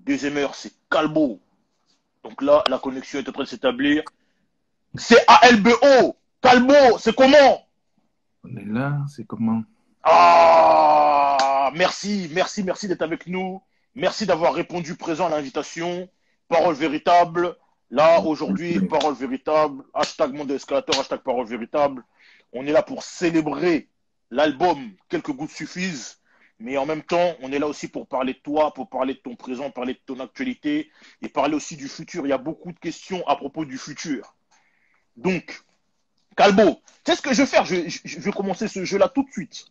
Deuxième heure, c'est Calbo. Donc là, la connexion est en train de s'établir. C-A-L-B-O. Calbo, c'est comment? On est là, c'est comment? Ah, merci, merci, merci d'être avec nous. Merci d'avoir répondu présent à l'invitation. Parole véritable. Là, aujourd'hui, parole véritable. Hashtag monde escalator, hashtag parole véritable. On est là pour célébrer l'album Quelques gouttes suffisent. Mais en même temps, on est là aussi pour parler de toi, pour parler de ton présent, parler de ton actualité et parler aussi du futur. Il y a beaucoup de questions à propos du futur. Donc, Calbo, tu sais ce que je vais faire? Je vais commencer ce jeu-là tout de suite.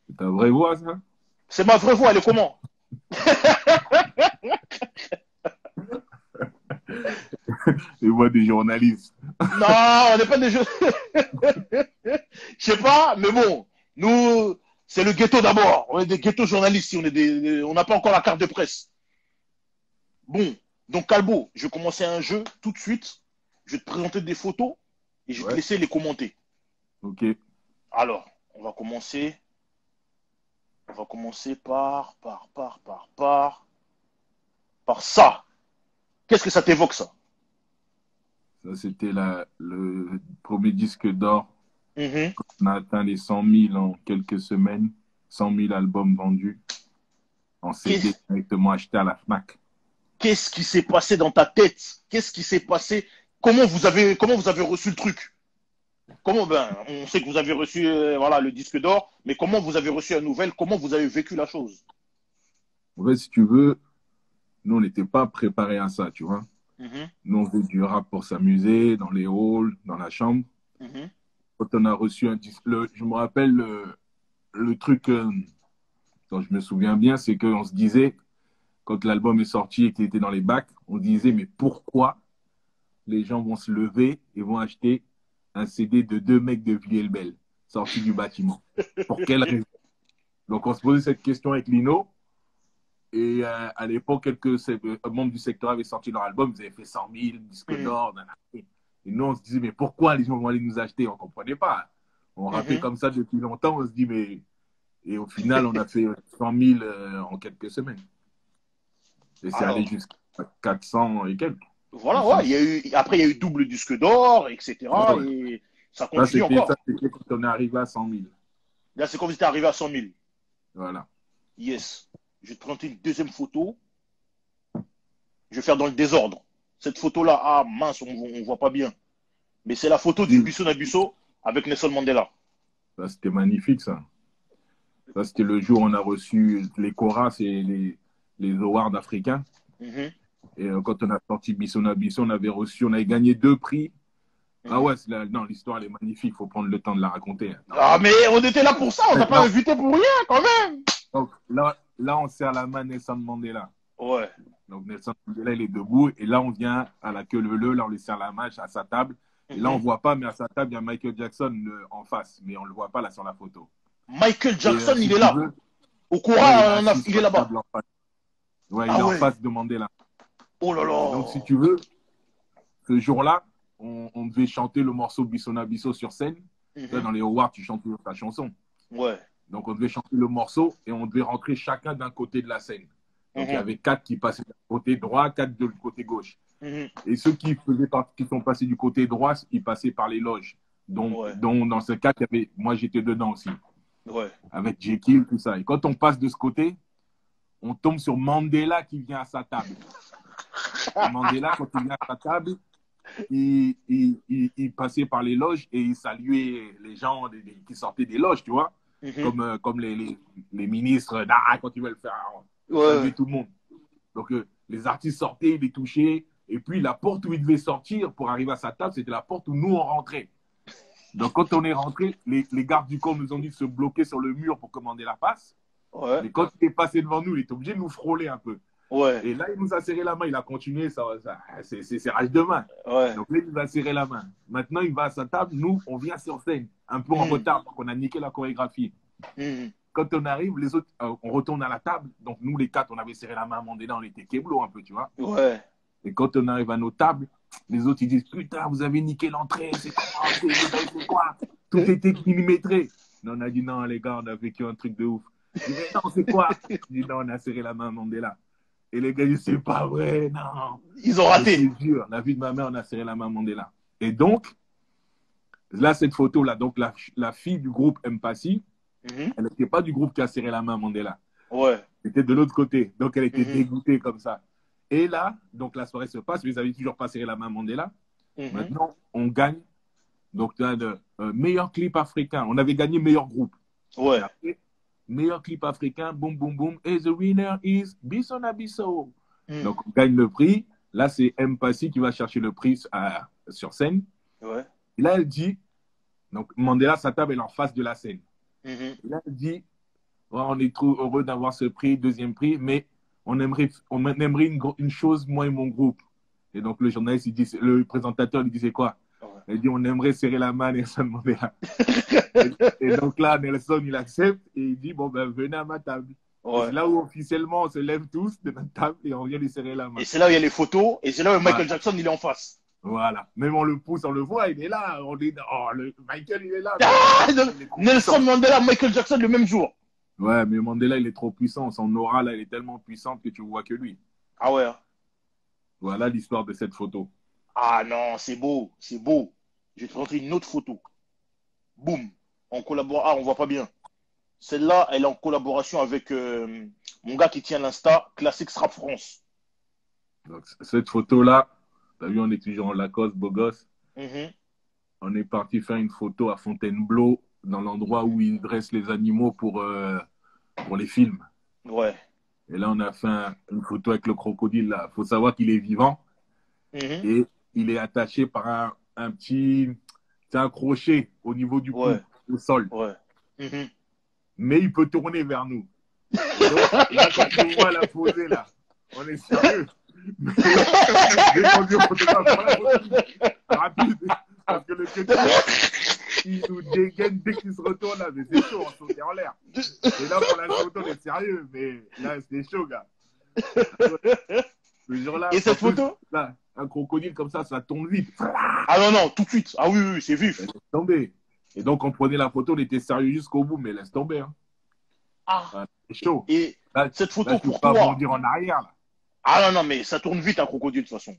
C'est ta vraie voix, ça? C'est ma vraie voix, elle est comment? Les voix des journalistes. Non, on n'est pas des jeux. Je sais pas, mais bon, nous, c'est le ghetto d'abord. On est des ghettos journalistes, on n'a pas encore la carte de presse. Bon, donc Calbo, je vais commencer un jeu tout de suite. Je vais te présenter des photos et je vais te Ouais, laisser les commenter. ok. Alors, on va commencer. On va commencer par ça. Qu'est-ce que ça t'évoque, ça? Ça, c'était le premier disque d'or. Mhm. On a atteint les 100 000 en quelques semaines. 100 000 albums vendus en CD Qu'est-ce directement achetés à la FNAC. qu'est-ce qui s'est passé dans ta tête? Qu'est-ce qui s'est passé? Comment vous avez reçu le truc? Comment, ben, on sait que vous avez reçu voilà, le disque d'or, mais comment vous avez reçu la nouvelle? Comment vous avez vécu la chose? En fait, si tu veux, nous, on n'était pas préparés à ça, tu vois. Mhm, Nous, on faisait du rap pour s'amuser, dans les halls, dans la chambre. mhm. Quand on a reçu un disque, je me rappelle le truc dont je me souviens bien, c'est qu'on se disait, quand l'album est sorti et qu'il était dans les bacs, on disait, mais pourquoi les gens vont se lever et vont acheter un CD de deux mecs de Villiers-le-Bel sortis du bâtiment? Pour quelle raison? Donc, on se posait cette question avec Lino. Et à l'époque, quelques membres du secteur avaient sorti leur album, ils avaient fait 100 000 disques Mhm, d'or. Et nous, on se disait, mais pourquoi les gens vont aller nous acheter? On ne comprenait pas. On rappait mhm. comme ça depuis longtemps, on se dit, mais. Et au final, on a fait 100 000 en quelques semaines. Et c'est allé Alors, jusqu'à 400 et quelques. voilà, ouais, 800. après, il y a eu double disque d'or, Ouais, etc. ouais. Et ça Ça, continue ça, encore. c'était quand on est arrivé à 100 000. Là, c'est comme si tu arrivé à 100 000. Voilà. Yes. Je vais te présenter une deuxième photo. Je vais faire dans le désordre. Cette photo-là, ah mince, on ne voit pas bien. Mais c'est la photo du Oui. Buisson Abusso avec Nelson Mandela. Ça, c'était magnifique, ça. Ça, c'était le jour où on a reçu les Coras et les awards africains. Mhm, Et quand on a sorti Bisson à Bisson, on avait reçu, on avait gagné 2 prix. Ah mhm. ouais, non, l'histoire elle est magnifique, il faut prendre le temps de la raconter. Ah, mais on était là pour ça, on t'a pas Non, invité pour rien quand même. donc, là, on serre la main à Nelson Mandela. Ouais. Donc Nelson Mandela, il est debout. Et là, on vient à la queue leu, là, on lui serre la main à sa table. Et là, on Mhm. ne voit pas, mais à sa table, il y a Michael Jackson en face. Mais on ne le voit pas là sur la photo. Michael Et Jackson, il si est tu là. veux, Au ouais, il est Cora, assis il sur est la là-bas. table en face. Ouais, il Ah est en ouais. face de Mandela. Oh là Et donc, si là. tu veux, ce jour-là, on devait chanter le morceau Bissona Bisso sur scène. Tu vois, Mhm. dans les awards, tu chantes toujours ta chanson. Ouais. Donc, on devait chanter le morceau et on devait rentrer chacun d'un côté de la scène. Donc, il y Mhm. avait 4 qui passaient du côté droit, 4 du côté gauche. Mhm. Et ceux qui sont passés du côté droit, ils passaient par les loges. Ouais. Donc dans ce cas, moi, j'étais dedans aussi, Ouais. avec Jekyll, tout ça. Et quand on passe de ce côté, on tombe sur Mandela qui vient à sa table. Et Mandela, quand il vient à sa table, il passait par les loges et il saluait les gens qui sortaient des loges, tu vois, Mhm. comme les ministres, quand ils veulent faire, Ouais. saluer tout le monde. Donc, les artistes sortaient, ils les touchaient, et puis la porte où ils devaient sortir pour arriver à sa table, c'était la porte où nous, on rentrait. Donc, quand on est rentré, les gardes du corps nous ont dit de se bloquer sur le mur pour commander la passe. Ouais. Mais quand il est passé devant nous, il était obligé de nous frôler un peu. Ouais. Et là, il nous a serré la main, il a continué, c'est serrage de main. Ouais. Donc là, il nous a serré la main. Maintenant, il va à sa table. Nous, on vient sur scène, un peu en Mhm. retard, donc on a niqué la chorégraphie. Mhm. Quand on arrive, les autres, on retourne à la table. Donc nous, les 4, on avait serré la main à Mandela, on était keblo un peu, tu vois. Ouais. Et quand on arrive à nos tables, les autres, ils disent, putain, vous avez niqué l'entrée, c'est comment, vous avez fait quoi? Tout était millimétré. Non, on a dit, non, les gars, on a vécu un truc de ouf. Je dis, mais non, c'est quoi? Je dis, non, on a serré la main à Mandela. Et les gars disent, c'est pas vrai, non. Ils ont Je raté. te jure, la vie de ma mère, on a serré la main à Mandela. Et donc, là, cette photo-là, donc la fille du groupe Mpassi, Mhm. elle n'était pas du groupe qui a serré la main à Mandela. Ouais. Elle était de l'autre côté. Donc, elle était Mhm. dégoûtée comme ça. Et là, donc la soirée se passe, mais ils n'avaient toujours pas serré la main à Mandela. Mhm. Maintenant, on gagne. Donc, tu as le meilleur clip africain. On avait gagné meilleur groupe. Et Ouais. après, meilleur clip africain, boum, boum, boum. Et the winner is Bisson Abisso. Mhm. Donc, on gagne le prix. Là, c'est Mpassi qui va chercher le prix sur scène. Ouais. Et là, elle dit, donc Mandela, sa table est en face de la scène. Mhm. Et là, elle dit, oh, on est trop heureux d'avoir ce prix, deuxième prix, mais on aimerait une chose, moi et mon groupe. Et donc, le journaliste, le présentateur, il disait quoi? Ouais. Il dit, on aimerait serrer la main à Nelson Mandela. Et donc là, Nelson, il accepte et il dit, bon, ben, venez à ma table. Et c'est Ouais. là où officiellement on se lève tous de notre table et on vient lui serrer la Et main. c'est là où il y a les photos, et c'est là où Voilà. Michael Jackson, il est en face. Voilà. Même on le pousse, on le voit, il est là. Michael, il est là. Ah, Il est trop Nelson puissant. Mandela, Michael Jackson le même jour. Ouais, mais Mandela, il est trop puissant. Son aura, là, elle est tellement puissante que tu vois que lui. Ah ouais. Voilà l'histoire de cette photo. Ah non, c'est beau, c'est beau. Je vais te montrer une autre photo. Boum. On collabore. Ah, on voit pas bien. Celle-là, elle est en collaboration avec mon gars qui tient l'Insta, Classics Rap France. Donc, cette photo-là, t'as vu, on est toujours en Lacoste, beau gosse. Mhm. On est parti faire une photo à Fontainebleau, dans l'endroit où ils dressent les animaux pour les films. Ouais. Et là, on a fait une photo avec le crocodile. Là. Faut savoir qu'il est vivant Mhm. et il est attaché par un petit, c'est un crochet au niveau du cou, Ouais. au sol. Ouais. Mhm. Mais il peut tourner vers nous. Et donc, là, quand tu vois la poser, là, on est sérieux. Mais dès qu'on dit photographe, rapide, parce que le petit, il nous dégaine dès qu'il se retourne là, mais c'est chaud, on saute en l'air. Et là, pour la photo, on est sérieux, mais là, c'est chaud, gars. Ce jour-là, Et en cette plus, photo? là, un crocodile comme ça tourne vite. Ah non, non, tout de suite. Ah oui, oui, oui, c'est vif. Laisse tomber. Et donc, on prenait la photo, on était sérieux jusqu'au bout, mais laisse tomber. Hein. Ah. Ah, c'est chaud. Et cette Là, photo tu peux pour pas toi. bondir en arrière. Là. Ah non, non, mais ça tourne vite un crocodile de toute façon.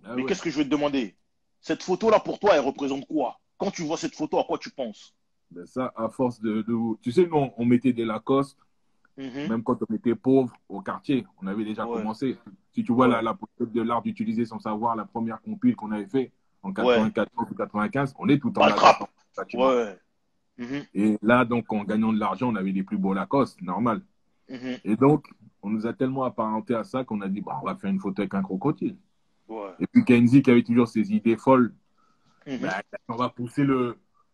Ah Mais ouais. qu'est-ce que je vais te demander? Cette photo-là pour toi, elle représente quoi? Quand tu vois cette photo, à quoi tu penses? Ben ça, à force de... Tu sais, nous, on mettait des Lacoste, Mhm. même quand on était pauvre au quartier, on avait déjà Ouais, commencé. Si tu vois ouais, la pochette de l'art d'utiliser son savoir, la première compile qu'on avait fait en ouais. 94 ou 95, on est tout en Lacoste Baltrap. en bâtiment. Ouais. Mhm. Et là, donc, en gagnant de l'argent, on avait les plus beaux Lacoste, normal. Mhm. Et donc, on nous a tellement apparenté à ça qu'on a dit, bah, on va faire une photo avec un crocodile. Ouais. Et puis Kenzie, qui avait toujours ses idées folles, Mhm. bah, on va pousser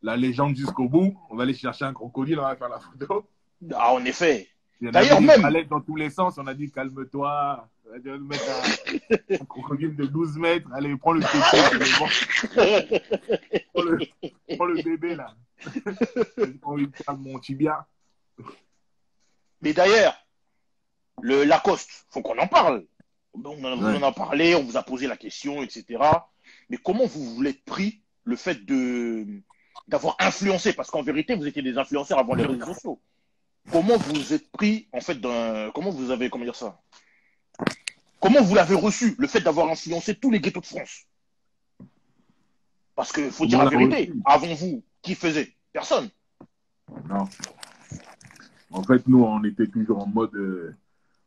la légende jusqu'au bout, on va aller chercher un crocodile, on va faire la photo. Ah, en effet. Il y en avait D'ailleurs, des même, baleines dans tous les sens, on a dit, calme-toi, on va dire, mettre un crocodile de 12 mètres, allez, prends le tété, prends le bébé, là. Prends mon tibia. mais d'ailleurs, le Lacoste, faut qu'on en parle. Vous Ouais. en a parlé, on vous a posé la question, etc. Mais comment vous voulez pris le fait d'avoir influencé, parce qu'en vérité, vous étiez des influenceurs avant les réseaux sociaux. Comment vous êtes pris, en fait, comment vous avez, comment dire ça? Comment vous l'avez reçu, le fait d'avoir influencé tous les ghettos de France? Parce qu'il faut dire Comment on la l'a vérité. reçu? Avant vous, qui faisait? Personne. Non. En fait, nous, on était toujours en mode.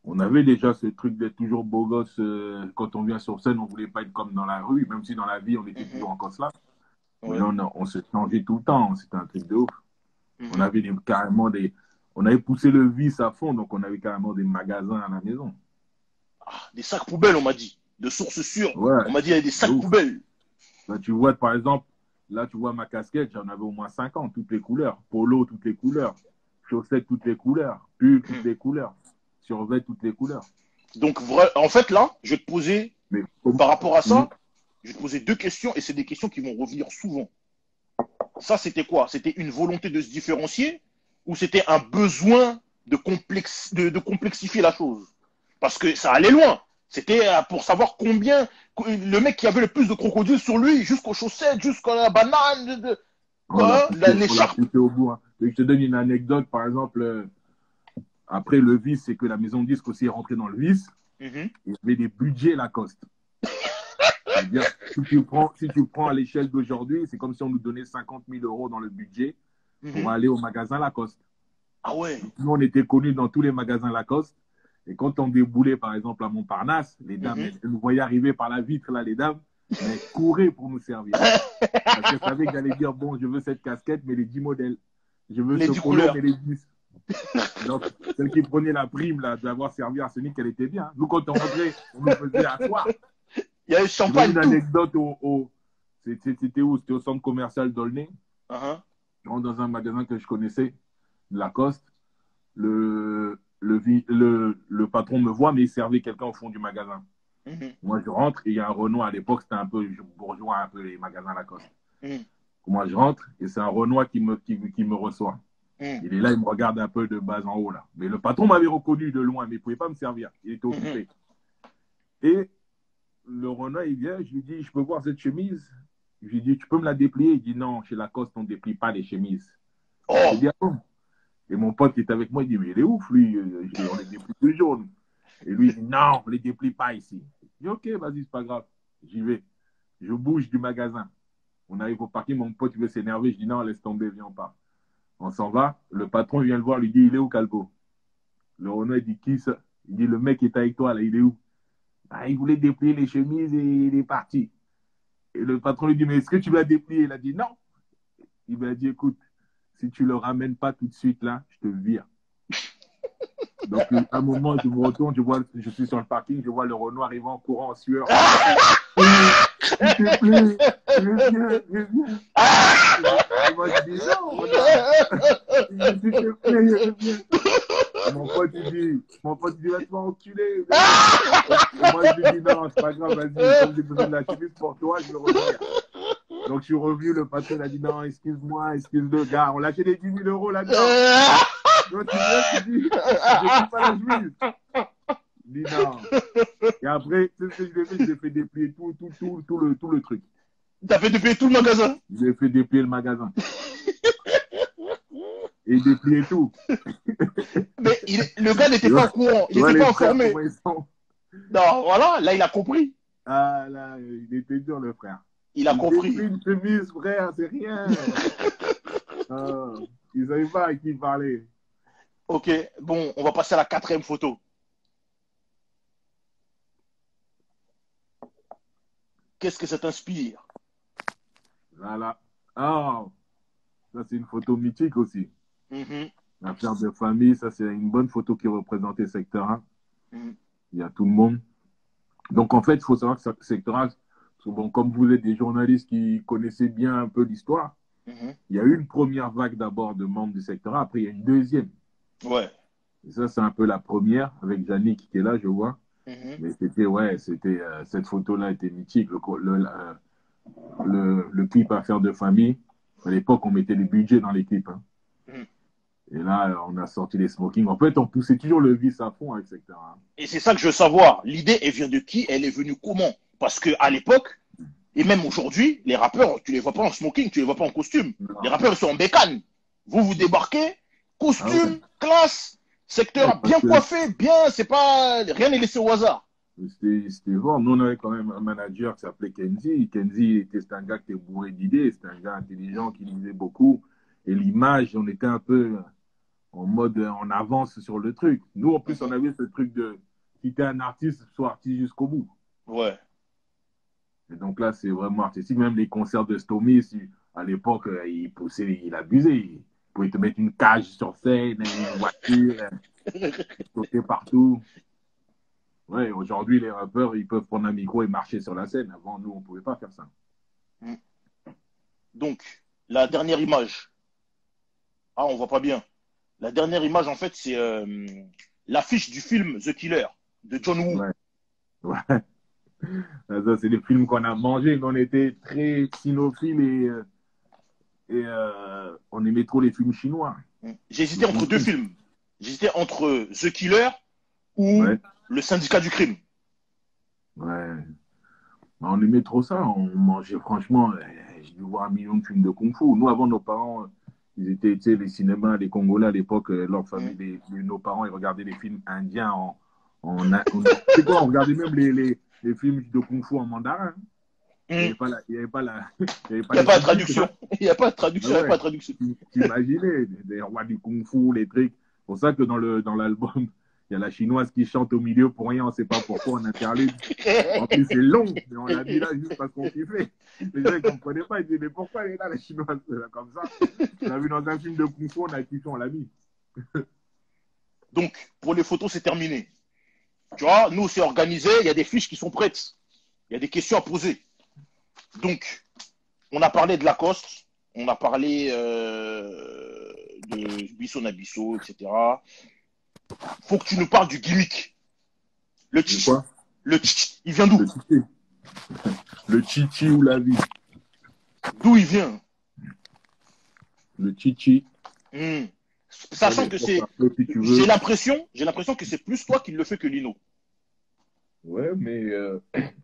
On avait déjà ce truc d'être toujours beau gosse. Quand on vient sur scène, on voulait pas être comme dans la rue, même si dans la vie, on était Mhm. toujours en cosla. Mais Ouais. là, on se changeait tout le temps. C'était un truc de ouf. On Mhm. avait carrément des. On avait poussé le vice à fond, donc on avait carrément des magasins à la maison. Ah, des sacs poubelles, on m'a dit. De sources sûres. Ouais, On m'a dit, il y a des de sacs ouf. poubelles. Là, tu vois, par exemple, là, tu vois ma casquette, j'en avais au moins 50, toutes les couleurs. Polo, toutes les couleurs. Chaussettes, toutes les couleurs. Pull, toutes Mhm. les couleurs. Survêt, toutes les couleurs. Donc, en fait, là, je vais te poser, Mais par rapport à Mhm. ça, je vais te poser deux questions et c'est des questions qui vont revenir souvent. Ça, c'était quoi? C'était une volonté de se différencier ou c'était un besoin de complexifier la chose? Parce que ça allait loin. C'était pour savoir combien le mec qui avait le plus de crocodiles sur lui, jusqu'aux chaussettes, jusqu'à la banane, quoi, On l'a l'écharpe. poussé au bout. Hein. Et je te donne une anecdote, par exemple, après le vice, c'est que la maison de disque aussi est rentrée dans le vice. Mhm. Il y avait des budgets Lacoste. C'est-à-dire, si tu prends à l'échelle d'aujourd'hui, c'est comme si on nous donnait 50 000 euros dans le budget pour Mhm. aller au magasin Lacoste. Ah ouais. Donc, nous, on était connus dans tous les magasins Lacoste. Et quand on déboulait, par exemple, à Montparnasse, les dames, Mhm. elles nous voyaient arriver par la vitre, là, les dames, mais elles couraient pour nous servir. Parce qu'elles savaient que j'allais dire, bon, je veux cette casquette, mais les 10 modèles. Je veux Les ce 10 polo, mais couleurs. les 10. Donc, celle qui prenait la prime là, d'avoir servi Arsenic, elle était bien. Nous, quand on rentrait, on nous faisait asseoir. Il y a eu Je donne champagne, une tout. anecdote c'était où? C'était au centre commercial d'Aulnay. Uh-huh. Je rentre dans un magasin que je connaissais, Lacoste. Le patron me voit, mais il servait quelqu'un au fond du magasin. Mhm. Moi, je rentre et il y a un Renoir. À l'époque, c'était un peu bourgeois, un peu les magasins Lacoste. Mhm. Moi, je rentre et c'est un Renoir qui me reçoit. Mhm. Il est là, il me regarde un peu de bas en haut, là. Mais le patron m'avait reconnu de loin, mais il ne pouvait pas me servir. Il était Mhm. occupé. Et le Renoir, il vient, je lui dis, je peux voir cette chemise? Je lui dis, tu peux me la déplier? Il dit, non, chez Lacoste, on ne déplie pas les chemises. Je Oh. dis, ah bon? Et mon pote qui est avec moi, il dit, mais il est ouf, lui. Je dis, on les déplie plus jaunes. Et lui, il dit, non, on ne les déplie pas ici. Je dis, ok, vas-y, c'est pas grave. J'y vais. Je bouge du magasin. On arrive au parking, mon pote, il veut s'énerver. Je dis, non, laisse tomber, viens, on part. On s'en va. Le patron vient le voir, lui dit, il est où, Calco? Le Renault, il dit, qui ça? Il dit, le mec qui est avec toi, là, il est où? Ah, il voulait déplier les chemises et il est parti. Et le patron lui dit, mais est-ce que tu vas déplier? Il a dit, non. Il m'a dit, écoute, si tu le ramènes pas tout de suite, là, je te vire. Donc, à un moment, je me retourne, je suis sur le parking, je vois le Renault arriver en courant en sueur. S'il te plaît, reviens, reviens. Et moi, je dis, non, Renaud, s'il te plaît, reviens. Mon pote, il dit, va te faire enculer. Et moi, je lui dis, non, c'est pas grave, vas-y, comme j'ai besoin de la chemise pour toi, je vais revenir. Donc, je suis revenu, le patron a dit, non, excuse-moi, excuse-le, gars, on lâchait les 10 000 euros là-dedans. Donc, tu viens, tu dis, je ne pas la chemise. Je dis, non. Et après, c'est ce que je l'ai fait, je l'ai fait déplier tout le truc. T'as fait depuis tout le magasin. Je l'ai fait déplier le magasin. Et déplier tout. Mais le gars n'était pas au courant, il n'était pas informé. Non, voilà, là, il a compris. Ah là, il était dur, le frère. Il a compris. Déplie une chemise, frère, c'est rien. Ils ne savaient pas à qui parler. Ok, bon, on va passer à la 4e photo. Qu'est-ce que ça t'inspire? Voilà. Oh, ça, c'est une photo mythique aussi. Mhm. L'affaire de famille, ça, c'est une bonne photo qui représentait secteur 1. Mhm. Il y a tout le monde. Donc, en fait, il faut savoir que secteur 1, bon, comme vous êtes des journalistes qui connaissaient bien un peu l'histoire, Mhm. il y a eu une première vague d'abord de membres du secteur 1, après il y a une deuxième. Ouais. Et ça, c'est un peu la première, avec Yannick qui est là, je vois. Mhm. Mais cette photo-là était mythique. Le clip Affaire de famille, à l'époque, on mettait des budgets dans les clips. Hein. Mhm. Et là, on a sorti les smokings. En fait, on poussait toujours le vice à fond avec secteur 1. Et c'est ça que je veux savoir. L'idée, elle vient de qui? Elle est venue comment? Parce que à l'époque, et même aujourd'hui, les rappeurs, tu les vois pas en smoking, tu les vois pas en costume. Non. Les rappeurs, ils sont en bécane. Vous débarquez, costume, Ah ouais. classe, Ouais, secteur bien coiffé, bien, c'est pas, rien n'est laissé au hasard. c'était fort. Nous, on avait quand même un manager qui s'appelait Kenzie. Kenzie, c'était un gars qui était bourré d'idées. C'était un gars intelligent qui lisait beaucoup. Et l'image, on était un peu en mode en avance sur le truc. Nous, en plus, on avait ce truc de si t'es un artiste, sois artiste jusqu'au bout. Ouais. Et donc là, c'est vraiment artistique. Même les concerts de Stormy, à l'époque, il poussait, il abusait. Il pouvait te mettre une cage sur scène, une voiture, sauter partout. Ouais, aujourd'hui, les rappeurs, ils peuvent prendre un micro et marcher sur la scène. Avant, nous, on ne pouvait pas faire ça. Donc, la dernière image. Ah, on voit pas bien. La dernière image, en fait, c'est l'affiche du film The Killer de John Woo. Ouais. Ouais. Ça, c'est des films qu'on a mangés. On était très cinophiles et on aimait trop les films chinois. J'hésitais entre deux films. J'hésitais entre The Killer ou Ouais. Le Syndicat du Crime. Ouais. On aimait trop ça. On mangeait, franchement, j'ai dû voir 1 million de films de kung-fu. Nous, avant, nos parents, ils étaient, tu sais, les cinémas, les Congolais à l'époque, leur famille, nos parents, ils regardaient les films indiens C'est quoi, on regardait même les films de Kung Fu en mandarin. Il n'y Hmm. avait pas il y avait pas il y avait Il pas n'y a les pas de sous-titres, traduction. hein. Il n'y a pas de Ah traduction. Il n'y a pas ouais, de traduction. t'imaginais, les rois du Kung Fu, les trucs. C'est pour ça que dans l'album, il y a la chinoise qui chante au milieu pour rien, on ne sait pas pourquoi, en interlude. En plus, c'est long, mais on l'a mis là juste parce qu'on kiffait. Les gens ne comprenaient pas, ils disaient, mais pourquoi elle est là, la chinoise, comme ça? On l'a vu dans un film de Kung Fu, on a kiffé, on l'a mis. Donc, pour les photos, c'est terminé. Tu vois, nous, c'est organisé. Il y a des fiches qui sont prêtes. Il y a des questions à poser. Donc, on a parlé de Lacoste. On a parlé de Bisson Nabisso, etc. Faut que tu nous parles du gimmick. Le C'est tch. quoi? Le tch. Il vient d'où? Le chichi. Le chichi ou la vie. D'où il vient? Le chichi. Hmm. Sachant que c'est. Si tu veux. J'ai l'impression que c'est plus toi qui le fais que Lino. Ouais, mais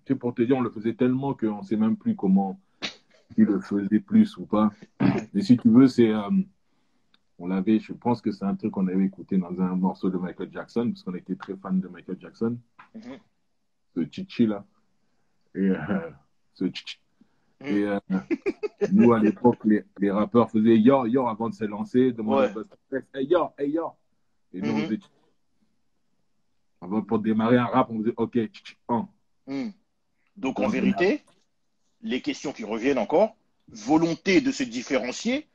c'est pour te dire, on le faisait tellement qu'on ne sait même plus comment il le faisait plus ou pas. Mais si tu veux, on l'avait, je pense que c'est un truc qu'on avait écouté dans un morceau de Michael Jackson, parce qu'on était très fan de Michael Jackson, Mhm. ce chichi là. Et ce chichi. Mhm. Et nous, à l'époque, les rappeurs faisaient yo, yo avant de se lancer, demandaient Ouais. au Busta, hey yo, hey yo. Et nous, on Mhm. faisait avant, pour démarrer un rap, on faisait ok, chichi, un. Mhm. Donc, Puis en on donnait vérité, les questions qui reviennent encore, volonté de se différencier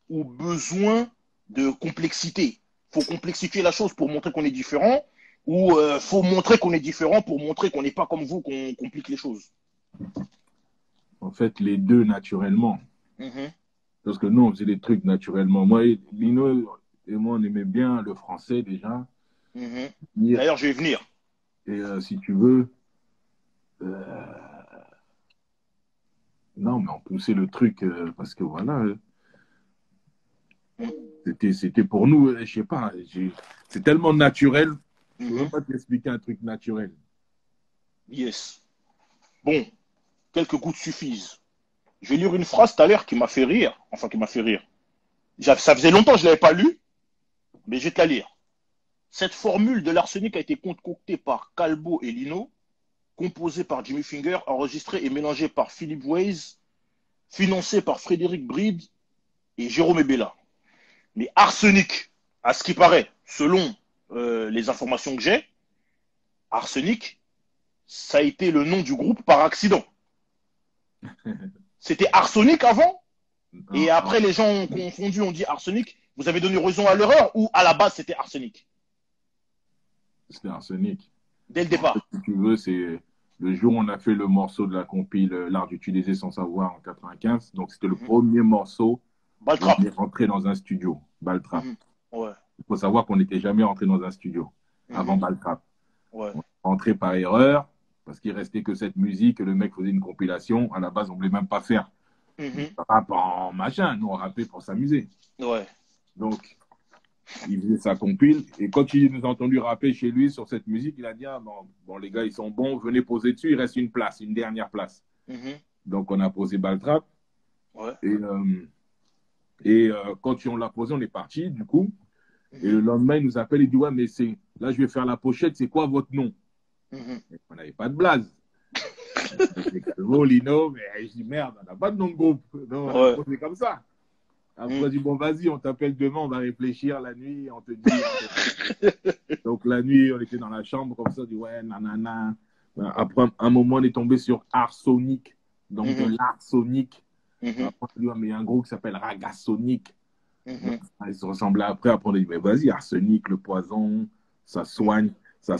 ou besoin de complexité. Faut complexifier la chose pour montrer qu'on est différent ou faut montrer qu'on est différent pour montrer qu'on n'est pas comme vous, qu'on complique les choses. en fait les deux naturellement. Mhm. Parce que nous, on faisait des trucs naturellement. Moi, Lino et moi, on aimait bien le français déjà. Mhm. Et D'ailleurs, je vais venir. si tu veux, euh, non, mais on poussait le truc parce que voilà, Mhm. c'était pour nous, je sais pas, c'est tellement naturel, je peux même Mhm. pas t'expliquer un truc naturel. Yes. Bon, quelques gouttes suffisent. Je vais lire une phrase tout à l'heure qui m'a fait rire. Enfin, qui m'a fait rire. Ça faisait longtemps que je ne l'avais pas lu, mais je vais te la lire. Cette formule de l'arsenic a été concoctée par Calbo et Lino, composée par Jimmy Finger, enregistrée et mélangée par Philip Weiss, financée par Frédéric Bride et Jérôme Ebella. Mais arsenic, à ce qui paraît, selon les informations que j'ai, arsenic, ça a été le nom du groupe par accident. C'était arsenic avant, et En- après les gens ont confondu, ont dit arsenic. Vous avez donné raison à l'erreur ou à la base c'était arsenic C'était arsenic. dès le En fait, départ? si tu veux, c'est le jour où on a fait le morceau de la compile L'art d'utiliser sans savoir en 95. Donc, c'était le Mhm. premier morceau où on Baltrap. est rentré dans un studio, Baltrap. Mhm. Ouais. Il faut savoir qu'on n'était jamais rentré dans un studio avant Mhm. Baltrap. Ouais. On est rentré par erreur parce qu'il restait que cette musique et le mec faisait une compilation. À la base, on ne voulait même pas faire du Mhm. rap en machin. Nous, on rappait pour s'amuser. Ouais. Donc, il faisait sa compile. Et quand il nous a entendu rapper chez lui sur cette musique, il a dit ah, bon, les gars, ils sont bons, venez poser dessus. Il reste une place, une dernière place. Mhm. Donc, on a posé Baltrap. Ouais. Quand on l'a posé, on est parti, du coup. Et Mhm. le lendemain, il nous appelle, il dit ouais, mais là, je vais faire la pochette, c'est quoi votre nom? Mhm. Et on n'avait pas de blase. C'est Calvo, Lino, mais je dis merde, on n'a pas de nom de groupe. Non, on a Ouais. posé comme ça. Après, on Mhm. dit bon, vas-y, on t'appelle demain, on va réfléchir la nuit, on te dit. Donc la nuit, on était dans la chambre comme ça, on dit ouais, nanana. Après, un moment, on est tombé sur Arsonic, donc de Mhm. l'arsonic. Mhm. Après, on dit ouais, mais il y a un groupe qui s'appelle Ragasonic. Donc, Mhm. ils se ressemblaient après. Après, on a dit mais vas-y, arsenic, le poison, ça soigne, ça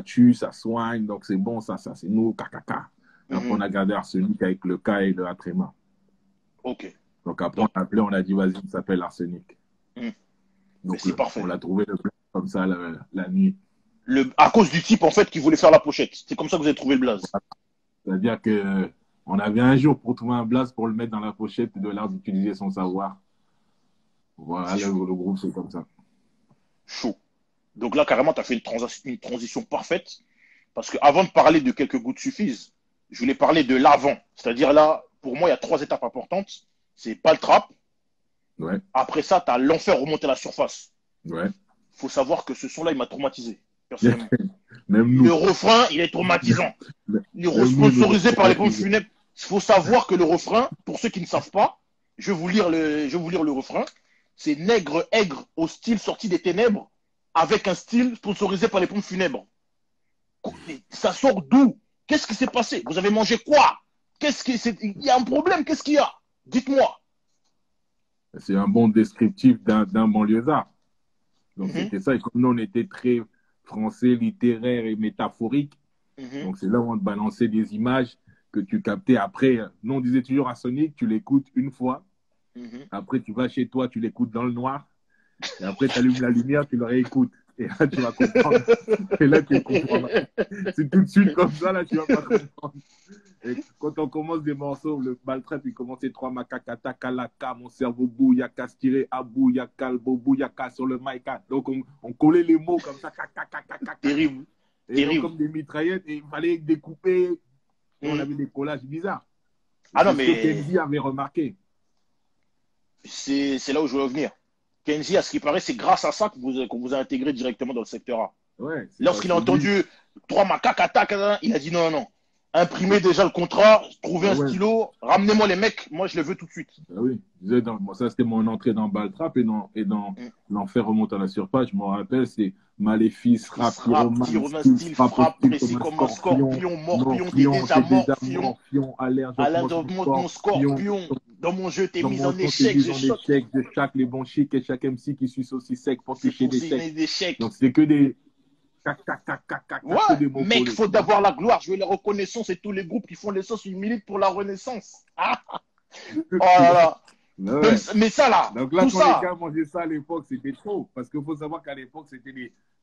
tue, ça soigne. Donc c'est bon, ça, c'est nous, kakaka. Après, on Mhm. a gardé arsenic avec le K et le Atréma. Ok. Donc après, on Donc, a appelé, on a dit vas-y, ça s'appelle arsenic. mhm. Mais Donc c'est on parfait. l'a trouvé le blaze comme ça la nuit. À cause du type en fait qui voulait faire la pochette. C'est comme ça que vous avez trouvé le blaze. C'est-à-dire que on avait un jour pour trouver un blaze pour le mettre dans la pochette de l'art d'utiliser son savoir. Voilà, C'est le chaud. groupe, c'est comme ça. Chaud. Donc là, carrément, tu as fait une transition parfaite. Parce que avant de parler de quelques gouttes suffisent, je voulais parler de l'avant. C'est-à-dire là, pour moi, il y a trois étapes importantes. C'est pas le trap. Ouais, Après ça, tu as l'enfer remonter à la surface. ouais. Il faut savoir que ce son-là, il m'a traumatisé, personnellement. Même Le nous. refrain, il est traumatisant. Il est Même nous, sponsorisé par les pompes funèbres. Il faut savoir que le refrain, pour ceux qui ne savent pas, je vais vous lire le refrain. C'est nègre aigre au style sorti des ténèbres avec un style sponsorisé par les pompes funèbres. Ça sort d'où? Qu'est-ce qui s'est passé? Vous avez mangé quoi? Il y a un problème, qu'est-ce qu'il y a? Dites-moi. C'est un bon descriptif d'un banlieusard. Donc, Mhm, c'était ça. Et comme nous, on était très français, littéraire et métaphorique, mhm, donc c'est là où on te balançait des images que tu captais après. Nous, on disait toujours à Sonic, tu l'écoutes une fois, mhm. après tu vas chez toi, tu l'écoutes dans le noir, et après tu allumes la lumière, tu le réécoutes. Et là, tu vas comprendre. Et là, tu comprendras. C'est tout de suite comme ça, là, tu vas pas comprendre. Et quand on commence des morceaux, le baltrap, il commençait trois macaques, kalaka, mon cerveau bouyaka, tiré à bouyaka, le beau bouyaka sur le mic. Donc, on collait les mots comme ça, Terrible, et donc terrible. comme des mitraillettes, et il fallait découper. Et on Mhm. avait des collages bizarres. Et Ah non, c'est ce que mais Kenzie avait remarqué. c'est là où je veux revenir. Kenzie, à ce qui paraît, c'est grâce à ça qu'on vous a intégré directement dans le secteur A. Ouais, c'est parce Lorsqu'il a que lui, entendu trois macaques attaquent, il a dit non, non, non. Imprimez déjà le contrat, trouvez ah un ouais, stylo, ramenez-moi les mecs, moi je les veux tout de suite. ah oui. Moi, ça, c'était mon entrée dans Baltrap et dans Mm. l'enfer remonte à la surface. Je me rappelle, c'est Maléfice, Il rap, se rappe, pyromane, tire un style, style, frappe au frappe, style comme précis un comme un scorpion. scorpion, morpion, t'es Morpion, déjà t'es déjà morpion. morpion, allerge, Alain augmente de mon mon scorpion. scorpion, dans mon jeu t'es Dans mis mon en son, t'es échec, mis je en shot. échec de chaque les bons chics et chaque MC qui suce aussi sec pour C'est toucher pour des secs. signer des chèques. Donc, c'était que des Ouais, que des mots mec, collés, faut tu vois. d'avoir la gloire. Je veux les reconnaissances et tous les groupes qui font les sauces, ils militent pour la renaissance. Ah, oh là là. Mais ouais. Mais ça là, Donc là, tout quand les ça. gars mangeaient ça à l'époque, c'était trop. Parce qu'il faut savoir qu'à l'époque,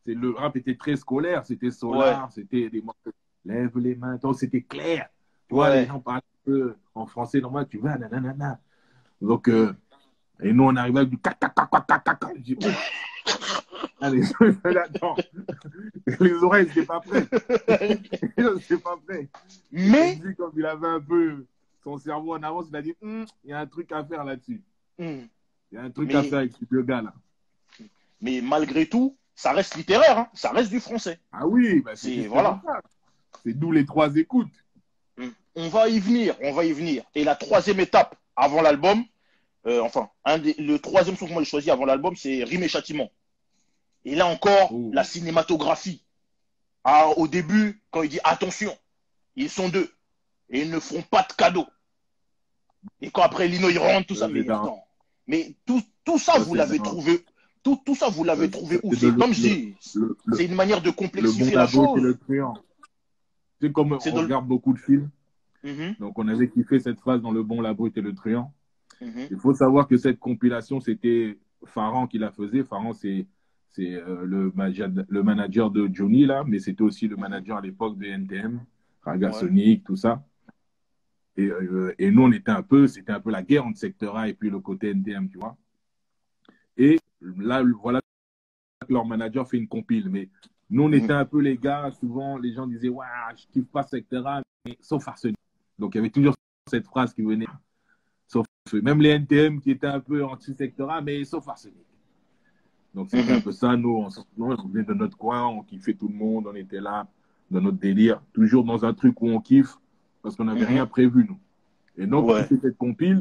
le rap était très scolaire. C'était Ouais, solar, c'était des morceaux. Lève les mains. Donc, c'était clair. Tu vois, les ouais. gens parlaient un peu en français normal. Tu vois, nanana. Donc, et nous, on arrivait avec du caca. Je dis, ouf. Allez, attends. Les oreilles, c'était pas prêt. C'est pas prêt. Et Mais, Kenzie, comme il avait un peu son cerveau en avance, il a dit, il y a un truc à faire là-dessus. hmm, Il y a un truc à mais, faire avec ce gars-là. mais malgré tout, ça reste littéraire, hein, ça reste du français. Ah oui, bah c'est C'est, justement voilà. ça. C'est d'où les trois écoutes. On va y venir, on va y venir. Et la troisième étape avant l'album, le troisième son que moi j'ai choisi avant l'album, c'est Rime et Châtiment. Et là encore, Oh. la cinématographie. Ah, au début, quand il dit attention, ils sont deux et ils ne feront pas de cadeaux. Et quand après Lino il rentre, tout ça, Ça, c'est mais dans, attends, mais tout ça ça, vous c'est l'avez dans, trouvé, tout ça vous l'avez trouvé où? c'est C'est de comme je dis, c'est une manière de le bon, complexifier la la brute et chose. le truand. C'est comme C'est on de... regarde beaucoup de films. Mhm, Donc on avait kiffé cette phrase dans Le Bon, la brute et le truand. mhm, Il faut savoir que cette compilation, c'était Farhan qui la faisait. Farhan, c'est le manager de Johnny, là, mais c'était aussi le mhm. manager à l'époque de NTM, Raga Ouais. Sonic, tout ça. Et nous, c'était un peu la guerre entre Secteur A et puis le côté NTM, tu vois. Et là, voilà que leur manager fait une compile. Mais nous, on Mhm, était un peu les gars, souvent, les gens disaient, ouais, je kiffe pas Secteur A, mais sauf Arsenic. Donc, il y avait toujours cette phrase qui venait, sauf même les NTM qui étaient un peu anti-Secteur A, mais sauf Arsenic. Donc, c'était un mhm, peu ça, nous, on venait de notre coin, on kiffait tout le monde, on était là, dans notre délire, toujours dans un truc où on kiffe, parce qu'on n'avait mhm. rien prévu, nous. Et donc, il Ouais. fait cette compile,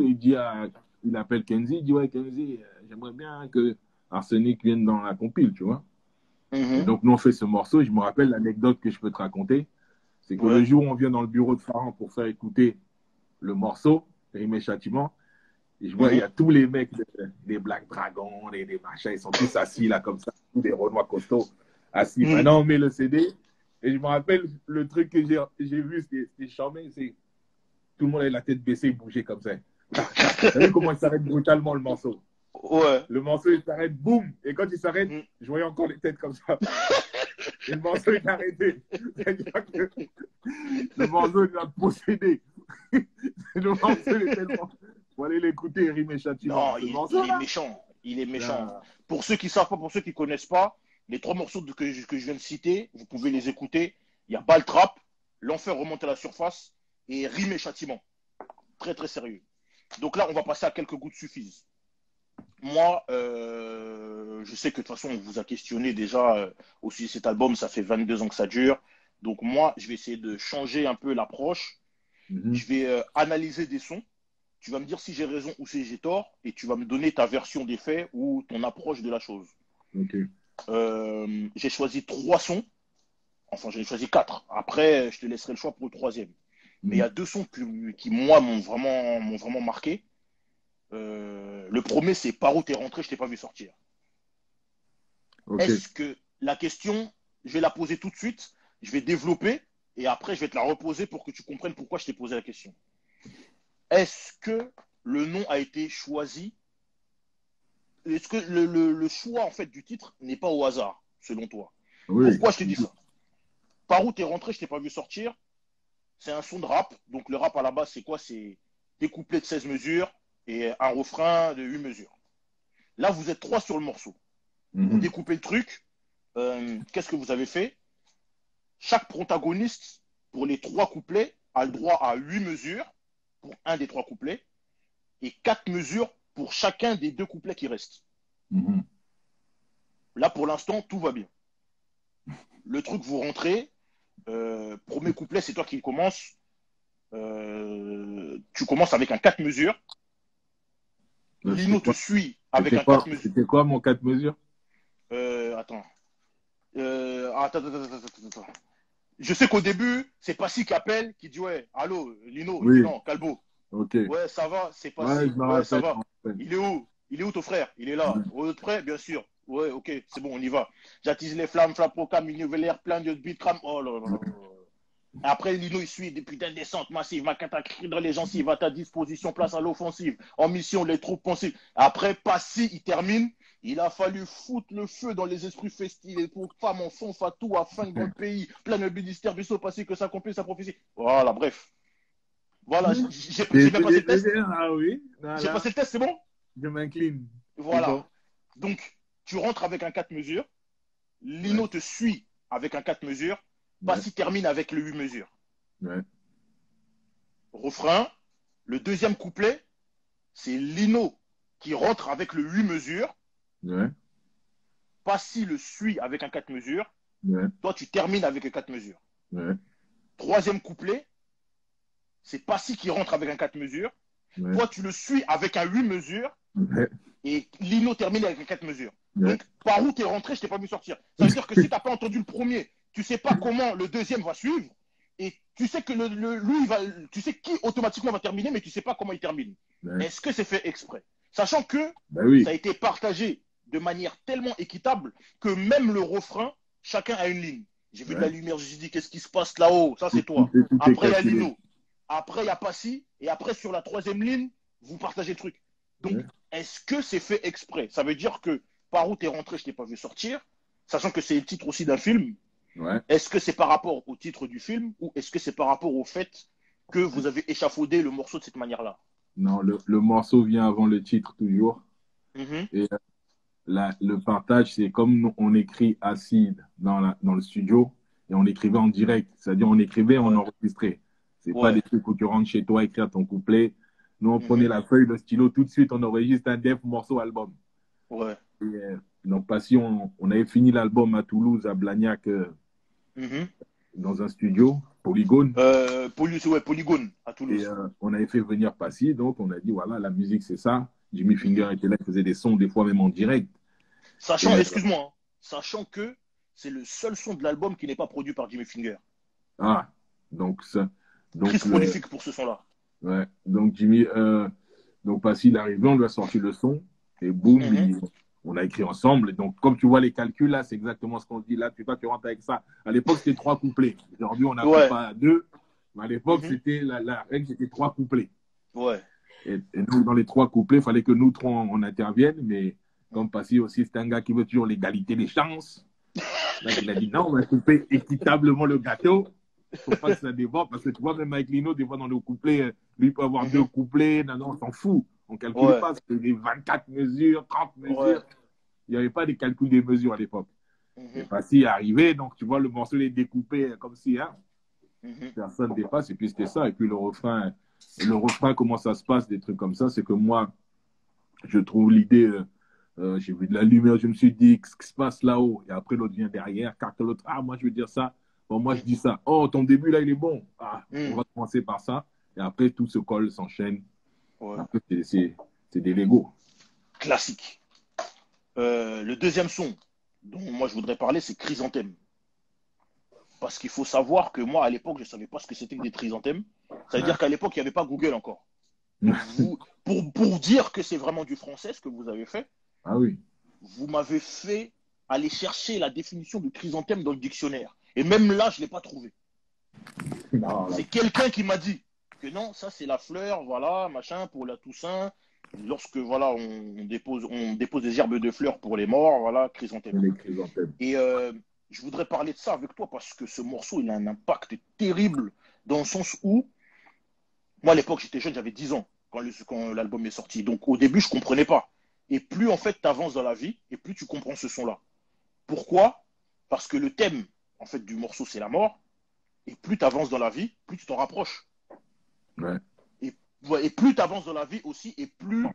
il appelle Kenzie, il dit, ouais, Kenzie, j'aimerais bien que Arsenic vienne dans la compile, tu vois. Et Mhm, donc, nous, on fait ce morceau. Je me rappelle l'anecdote que je peux te raconter. C'est que le ouais. jour où on vient dans le bureau de Farhan pour faire écouter le morceau, Rime et Châtiment, et je vois, il y Mhm, a tous les mecs, des Black Dragons, des machins, ils sont tous assis là, comme ça, tous des Renois costauds, assis. mhm. Maintenant, on met le CD. Et je me rappelle, le truc que j'ai vu, c'était charmé, c'est tout le monde avait la tête baissée, il bougeait comme ça. T'as vu comment il s'arrête brutalement le morceau? Ouais. Le morceau, il s'arrête, boum! Et quand il s'arrête, Mhm. je voyais encore les têtes comme ça. Et le morceau est arrêté. C'est-à-dire que le morceau, il a possédé. Le morceau, il est tellement. Faut aller l'écouter, Rime et Châtiment. Non, Ce il est morceau-là, méchant. Il est méchant. là, Pour ceux qui savent pas, pour ceux qui connaissent pas, les trois morceaux que je viens de citer, vous pouvez les écouter. Il y a Baltrap, L'enfer remonte à la surface et Rime et Châtiment. Très très sérieux. Donc là, on va passer à quelques gouttes suffisent. moi, je sais que de toute façon, on vous a questionné déjà aussi cet album, ça fait 22 ans que ça dure. Donc moi, je vais essayer de changer un peu l'approche. Mhm. Je vais analyser des sons. Tu vas me dire si j'ai raison ou si j'ai tort, et tu vas me donner ta version des faits ou ton approche de la chose. Ok. J'ai choisi trois sons. Enfin, j'en ai choisi quatre. Après, je te laisserai le choix pour le troisième. Mais il y Mhm. a deux sons qui moi, m'ont vraiment marqué. Le premier, c'est Par où t'es rentré, je t'ai pas vu sortir. Ok. Est-ce que la question, je vais la poser tout de suite, je vais développer et après je vais te la reposer pour que tu comprennes pourquoi je t'ai posé la question. Est-ce que le nom a été choisi? Est-ce que le choix en fait du titre n'est pas au hasard, selon toi? Oui. Pourquoi je te dis ça? Par où t'es rentré, je t'ai pas vu sortir. C'est un son de rap. Donc le rap à la base, c'est quoi? C'est des couplets de 16 mesures et un refrain de 8 mesures. Là, vous êtes trois sur le morceau. Pour Mhm. découper le truc, qu'est-ce que vous avez fait? Chaque protagoniste, pour les trois couplets, a le droit à 8 mesures pour un des trois couplets et 4 mesures pour chacun des deux couplets qui restent. Mhm. Là, pour l'instant, tout va bien. Le truc, vous rentrez. Premier couplet, c'est toi qui commence. Tu commences avec un 4 mesures. Lino te suit avec un 4 mesures. C'était quoi mon 4 mesures? Attends. Attends. Je sais qu'au début, c'est Passy qui appelle, qui dit ouais, allô, Lino. Il dit Oui. non, Calbo. Ok. Ouais, ça va, c'est Ouais, Passy. je me Ouais, ça rappelle. Je va. me rappelle. Il est où? Il est où ton frère? Il est là. Ouais. Vous êtes prêt? Bien sûr. Ouais, ok, c'est bon, on y va. J'attise les flammes, Flappocam, une nouvelle air, plein de bitram. Oh là là là. Après, Lino, il suit des putains de descentes massives. Makata crie dans les gencives, à ta disposition, place à l'offensive. En mission, les troupes pensives. Après, Passy, il termine. Il a fallu foutre le feu dans les esprits festifs et pour femmes, enfants, fatou, afin que dans le pays, plein de ministères, vaisseau passé, que s'accomplisse sa prophétie. Voilà, bref. Voilà, j'ai bien passé le test. Ah oui, J'ai voilà, passé le test, c'est bon? je m'incline. C'est Voilà. bon. Donc, tu rentres avec un 4 mesures. Ouais, Lino te suit avec un 4 mesures. ouais, Passy termine avec le 8 mesures. ouais, Refrain. Le deuxième couplet, c'est Lino qui rentre avec le 8 mesures. ouais, Passy le suit avec un 4 mesures. ouais, Toi, tu termines avec un 4 mesures. ouais, Troisième couplet, c'est Passy qui rentre avec un 4 mesures. ouais, Toi, tu le suis avec un 8 mesures. ouais, Et Lino termine avec un 4 mesures. ouais. Donc, par où tu es rentré, je t'ai pas vu sortir. Ça veut dire que si tu n'as pas entendu le premier, tu sais pas comment le deuxième va suivre. Et tu sais que lui, tu sais qui automatiquement va terminer, mais tu sais pas comment il termine. Ouais. Est-ce que c'est fait exprès? Sachant que Ben ça a oui, été partagé de manière tellement équitable que même le refrain, chacun a une ligne. J'ai vu de la ouais. lumière, je me suis dit, qu'est-ce qui se passe là-haut? Ça, c'est toi. Tout est Après, il y a calculé. Lino. Après, il y a Passy. Et après, sur la troisième ligne, vous partagez le truc. Donc, Ouais, est-ce que c'est fait exprès? Ça veut dire que par où t'es rentré, je t'ai pas vu sortir, sachant que c'est le titre aussi d'un film. ouais. Est-ce que c'est par rapport au titre du film ou est-ce que c'est par rapport au fait que vous avez échafaudé le morceau de cette manière-là? Non, le morceau vient avant le titre toujours. Mhm. Et le partage, c'est comme on écrit acide dans le studio et on écrivait en direct. C'est-à-dire, on écrivait, on Ouais, enregistrait. C'est pas ouais, des trucs où tu rentres chez toi, écrire ton couplet. Nous, on prenait mhm. la feuille, le stylo, tout de suite, on enregistre un def morceau album. Ouais, Et, donc, parce qu'on avait fini l'album à Toulouse, à Blagnac, mhm. dans un studio, Polygone. Ouais, Polygone à Et Toulouse. on avait fait venir Passy, donc on a dit, voilà, la musique, c'est ça. Jimmy Finger Mhm. était là, il faisait des sons, des fois même en direct. Sachant, Et, excuse-moi, hein, sachant que c'est le seul son de l'album qui n'est pas produit par Jimmy Finger. ah, donc, ça, Très donc, prolifique pour ce son-là. ouais, donc Jimmy, donc Passy, il est arrivé, on lui a sorti le son, et boum, Mhm. on a écrit ensemble. Et donc, comme tu vois les calculs, là, c'est exactement ce qu'on dit. Là, tu rentres avec ça. À l'époque, c'était 3 couplets. Aujourd'hui, on a coupe Ouais. à 2. Mais à l'époque, Mhm. c'était la règle, c'était 3 couplets. Ouais. Et nous, dans les 3 couplets, il fallait que nous trois, on intervienne. Mais comme Passy aussi, c'est un gars qui veut toujours l'égalité des chances. Là, il a dit non, on va couper équitablement le gâteau. Il ne faut pas que ça déborde. Parce que tu vois, même avec Lino, des fois, dans le couplet, lui, il peut avoir deux Mhm. couplets. Non, non, on s'en fout. On ne calcule Ouais. pas. C'était des 24 mesures, 30 Ouais. mesures. Il n'y avait pas de calcul des mesures à l'époque. Et Mhm. Passy est arrivé, donc tu vois, le morceau est découpé comme si hein, Mhm. personne dépasse. Et puis c'était ça. Et puis le refrain, comment ça se passe, des trucs comme ça, c'est que moi, Je trouve l'idée, j'ai vu de la lumière, je me suis dit, qu'est-ce qui se passe là-haut? Et après, l'autre vient derrière, car l'autre, ah, moi, je veux dire ça. Bon, moi, je Mm, dis ça. Oh, ton début, là, il est bon. Ah, on mm, va commencer par ça. Et après, tout se colle, s'enchaîne. ouais. Après, c'est des Legos. Classique. Le deuxième son dont moi je voudrais parler, c'est Chrysanthème. Parce qu'il faut savoir que moi, à l'époque, je ne savais pas ce que c'était que des chrysanthèmes. Ça veut Ouais. dire qu'à l'époque, il n'y avait pas Google encore. Donc, pour dire que c'est vraiment du français, ce que vous avez fait, Ah oui. vous m'avez fait aller chercher la définition de chrysanthème dans le dictionnaire. Et même là, je ne l'ai pas trouvé. Non, là. C'est quelqu'un qui m'a dit que non, ça c'est la fleur, voilà, machin, pour la Toussaint. Lorsque voilà, on dépose des herbes de fleurs pour les morts, voilà, chrysanthème. Les chrysanthèmes. Et je voudrais parler de ça avec toi parce que ce morceau, il a un impact terrible dans le sens où, moi à l'époque j'étais jeune, j'avais 10 ans quand l'album est sorti. Donc au début, je ne comprenais pas. Et plus en fait tu avances dans la vie, et plus tu comprends ce son-là. Pourquoi? Parce que le thème en fait du morceau, c'est la mort. Et plus tu avances dans la vie, plus tu t'en rapproches. Ouais. Et, ouais, et plus tu avances dans la vie aussi, et plus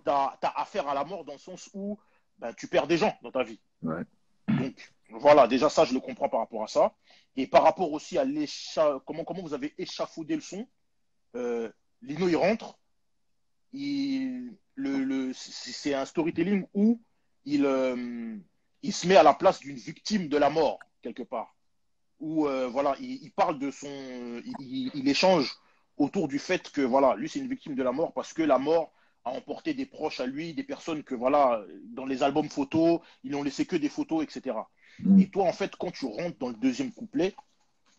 tu as affaire à la mort dans le sens où ben, tu perds des gens dans ta vie. Ouais. Donc voilà, déjà ça, je le comprends par rapport à ça. Et par rapport aussi à comment vous avez échafaudé le son, Lino, il rentre, c'est un storytelling où il se met à la place d'une victime de la mort, quelque part. Où voilà, il parle de son. Il échange autour du fait que voilà, lui, c'est une victime de la mort parce que la mort a emporté des proches à lui, des personnes que voilà, dans les albums photos, ils n'ont laissé que des photos, etc. Mm. Et toi, en fait, quand tu rentres dans le deuxième couplet,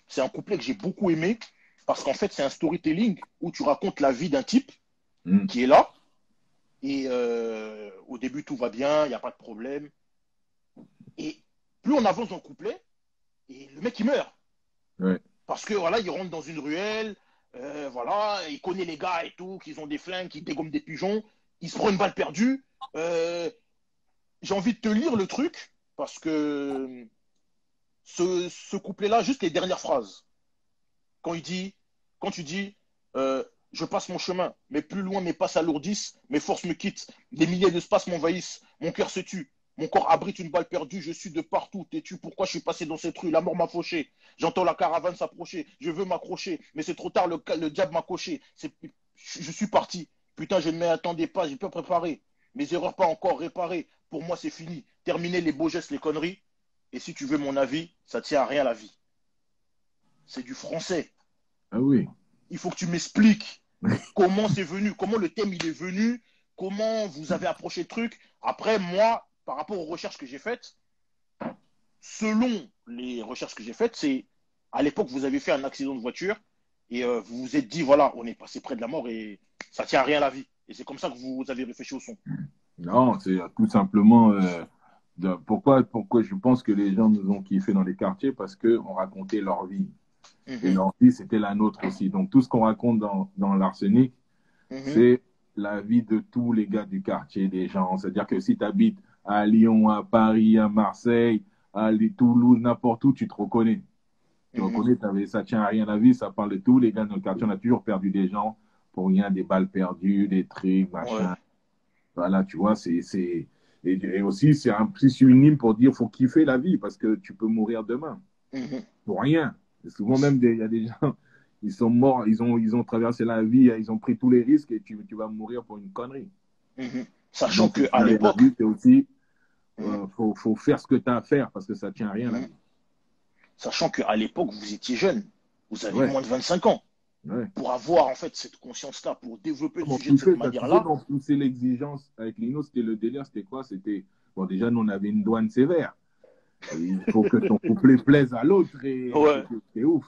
c'est un couplet que j'ai beaucoup aimé parce qu'en fait, c'est un storytelling où tu racontes la vie d'un type Mm. qui est là et au début, tout va bien, il n'y a pas de problème. Et plus on avance dans le couplet, et le mec, il meurt. Ouais. Parce que voilà, il rentre dans une ruelle, voilà, il connaît les gars et tout, qui ont des flingues, qui dégomment des pigeons, il se prend une balle perdue. J'ai envie de te lire le truc parce que ce couplet-là, juste les dernières phrases, quand il dit, quand tu dis, je passe mon chemin, mais plus loin mes pas s'alourdissent, mes forces me quittent, des milliers de spaces m'envahissent, mon cœur se tue. Mon corps abrite une balle perdue, je suis de partout, têtu, pourquoi je suis passé dans cette rue, la mort m'a fauché, j'entends la caravane s'approcher, je veux m'accrocher, mais c'est trop tard, le diable m'a coché, je suis parti, putain je ne m'y attendais pas, j'ai pas préparé, mes erreurs pas encore réparées, pour moi c'est fini, terminer les beaux gestes, les conneries, et si tu veux mon avis, ça tient à rien la vie. C'est du français, Ah oui. il faut que tu m'expliques comment c'est venu, comment le thème il est venu, comment vous avez approché le truc. Après, moi, par rapport aux recherches que j'ai faites, selon les recherches que j'ai faites, c'est à l'époque, vous avez fait un accident de voiture et vous vous êtes dit, voilà, on est passé près de la mort et ça tient à rien à la vie. Et c'est comme ça que vous avez réfléchi au son. Non, c'est tout simplement pourquoi je pense que les gens nous ont kiffé dans les quartiers parce qu'on racontait leur vie. Mm Et -hmm, leur vie, c'était la nôtre aussi. Donc tout ce qu'on raconte dans l'Arsenic, mm -hmm, c'est la vie de tous les gars du quartier, des gens. C'est-à-dire que si tu habites à Lyon, à Paris, à Marseille, à Toulouse, n'importe où, tu te reconnais. Tu mm -hmm, reconnais, ça tient à rien la vie, ça parle de tous les gars dans le quartier. On a toujours perdu des gens pour rien, des balles perdues, des trucs, ouais, machin. Voilà, tu vois, et aussi, c'est une hymne pour dire faut kiffer la vie parce que tu peux mourir demain mm -hmm, pour rien. Et souvent même, il y a des gens, ils sont morts, ils ont traversé la vie, ils ont pris tous les risques et tu vas mourir pour une connerie. mm -hmm. Sachant Donc, qu'à la l'époque, vie, c'est aussi, mm -hmm, faut faire ce que tu as à faire parce que ça tient à rien mm la -hmm. vie. Sachant qu'à l'époque, vous étiez jeune, vous avez Ouais, moins de 25 ans. ouais. Pour avoir en fait cette conscience-là, pour développer le Comment sujet de tu cette fais, tu sais, manière-là. donc pousser l'exigence avec Lino, c'était le délire, c'était quoi? C'était, bon, déjà, nous, on avait une douane sévère. Et il faut que ton couplet plaise à l'autre et Ouais. c'est ouf.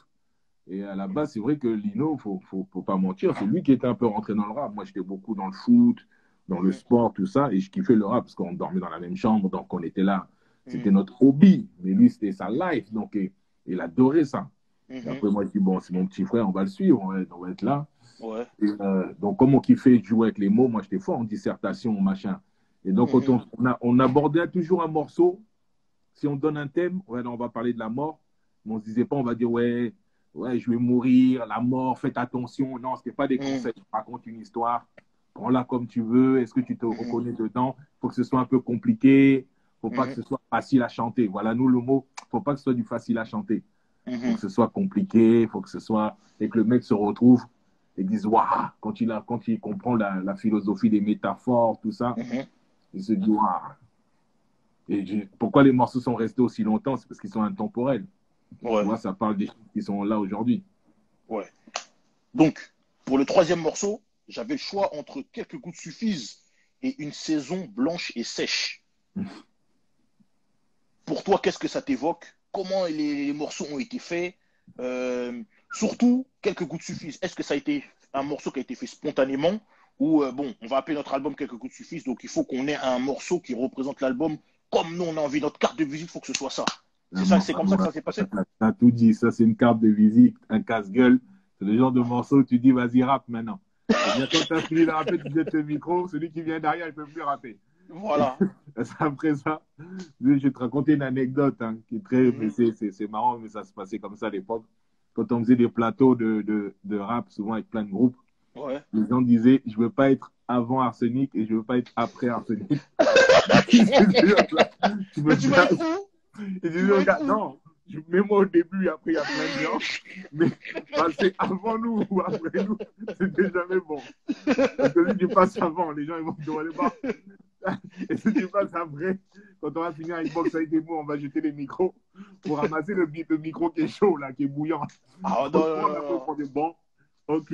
Et à la base, c'est vrai que Lino, faut pas mentir, c'est lui qui était un peu rentré dans le rap. Moi, j'étais beaucoup dans le foot, dans le Mhm, sport, tout ça, et je kiffais le rap parce qu'on dormait dans la même chambre, donc on était là. C'était mhm, notre hobby, mais lui, c'était sa life, donc il adorait ça. Et mhm. après, moi, je dis, bon, c'est mon petit frère, on va le suivre, on va être là. Ouais. Et, donc, comme on kiffait jouer avec les mots, moi, j'étais fort en dissertation, machin. Et donc, quand Mhm, on abordait toujours un morceau, si on donne un thème, ouais, là, on va parler de la mort, mais on ne se disait pas, on va dire, ouais, je vais mourir, la mort, faites attention. Non, ce n'était pas des mhm, conseils. On raconte une histoire. prends-la comme tu veux, est-ce que tu te Mhm. reconnais dedans? Il faut que ce soit un peu compliqué, il ne faut pas que Mhm. ce soit facile à chanter. Voilà, nous, le mot, il ne faut pas que ce soit du facile à chanter. Il faut Mhm. que ce soit compliqué, il faut que ce soit. Et que le mec se retrouve et dise waouh, quand il comprend la philosophie des métaphores, tout ça, Mhm. il se dit waouh. Et pourquoi les morceaux sont restés aussi longtemps? C'est parce qu'ils sont intemporels. Tu Ouais, vois, ça parle des choses qui sont là aujourd'hui. ouais. Donc, pour le troisième morceau, j'avais le choix entre quelques gouttes suffisent et une saison blanche et sèche. Pour toi, qu'est-ce que ça t'évoque? Comment les morceaux ont été faits? Surtout, quelques gouttes suffisent. Est-ce que ça a été un morceau qui a été fait spontanément? Ou, bon, on va appeler notre album quelques gouttes suffisent, donc il faut qu'on ait un morceau qui représente l'album comme nous on a envie. Notre carte de visite, il faut que ce soit ça. C'est ça, c'est comme ça que ça s'est passé? T'as tout dit. Ça, c'est une carte de visite, un casse-gueule. C'est le genre de morceau où tu dis, vas-y, rappe maintenant. Et bien, quand tu as fini de rapper, tu jettes le micro. Celui qui vient derrière, il ne peut plus rapper. Et Voilà. après ça, je vais te raconter une anecdote hein, qui est très. Mhm. C'est marrant, mais ça se passait comme ça à l'époque. Quand on faisait des plateaux de rap, souvent avec plein de groupes, Ouais. les gens disaient, je ne veux pas être avant Arsenic et je ne veux pas être après Arsenic. Tu Mais me tu vas être places. où? Et je Tu dis, vas être regarde, où? non, mets-moi au début, après il y a plein de gens, mais passer avant nous ou après nous, c'était jamais bon. Parce que si tu passes avant, les gens ils vont te demander, bah, et si tu passes après, quand on va finir avec Box avec des mots, on va jeter les micros pour ramasser le micro qui est chaud, là, qui est bouillant. Ah Tout non, le non, monde non, a fait non. prendre bon, ok,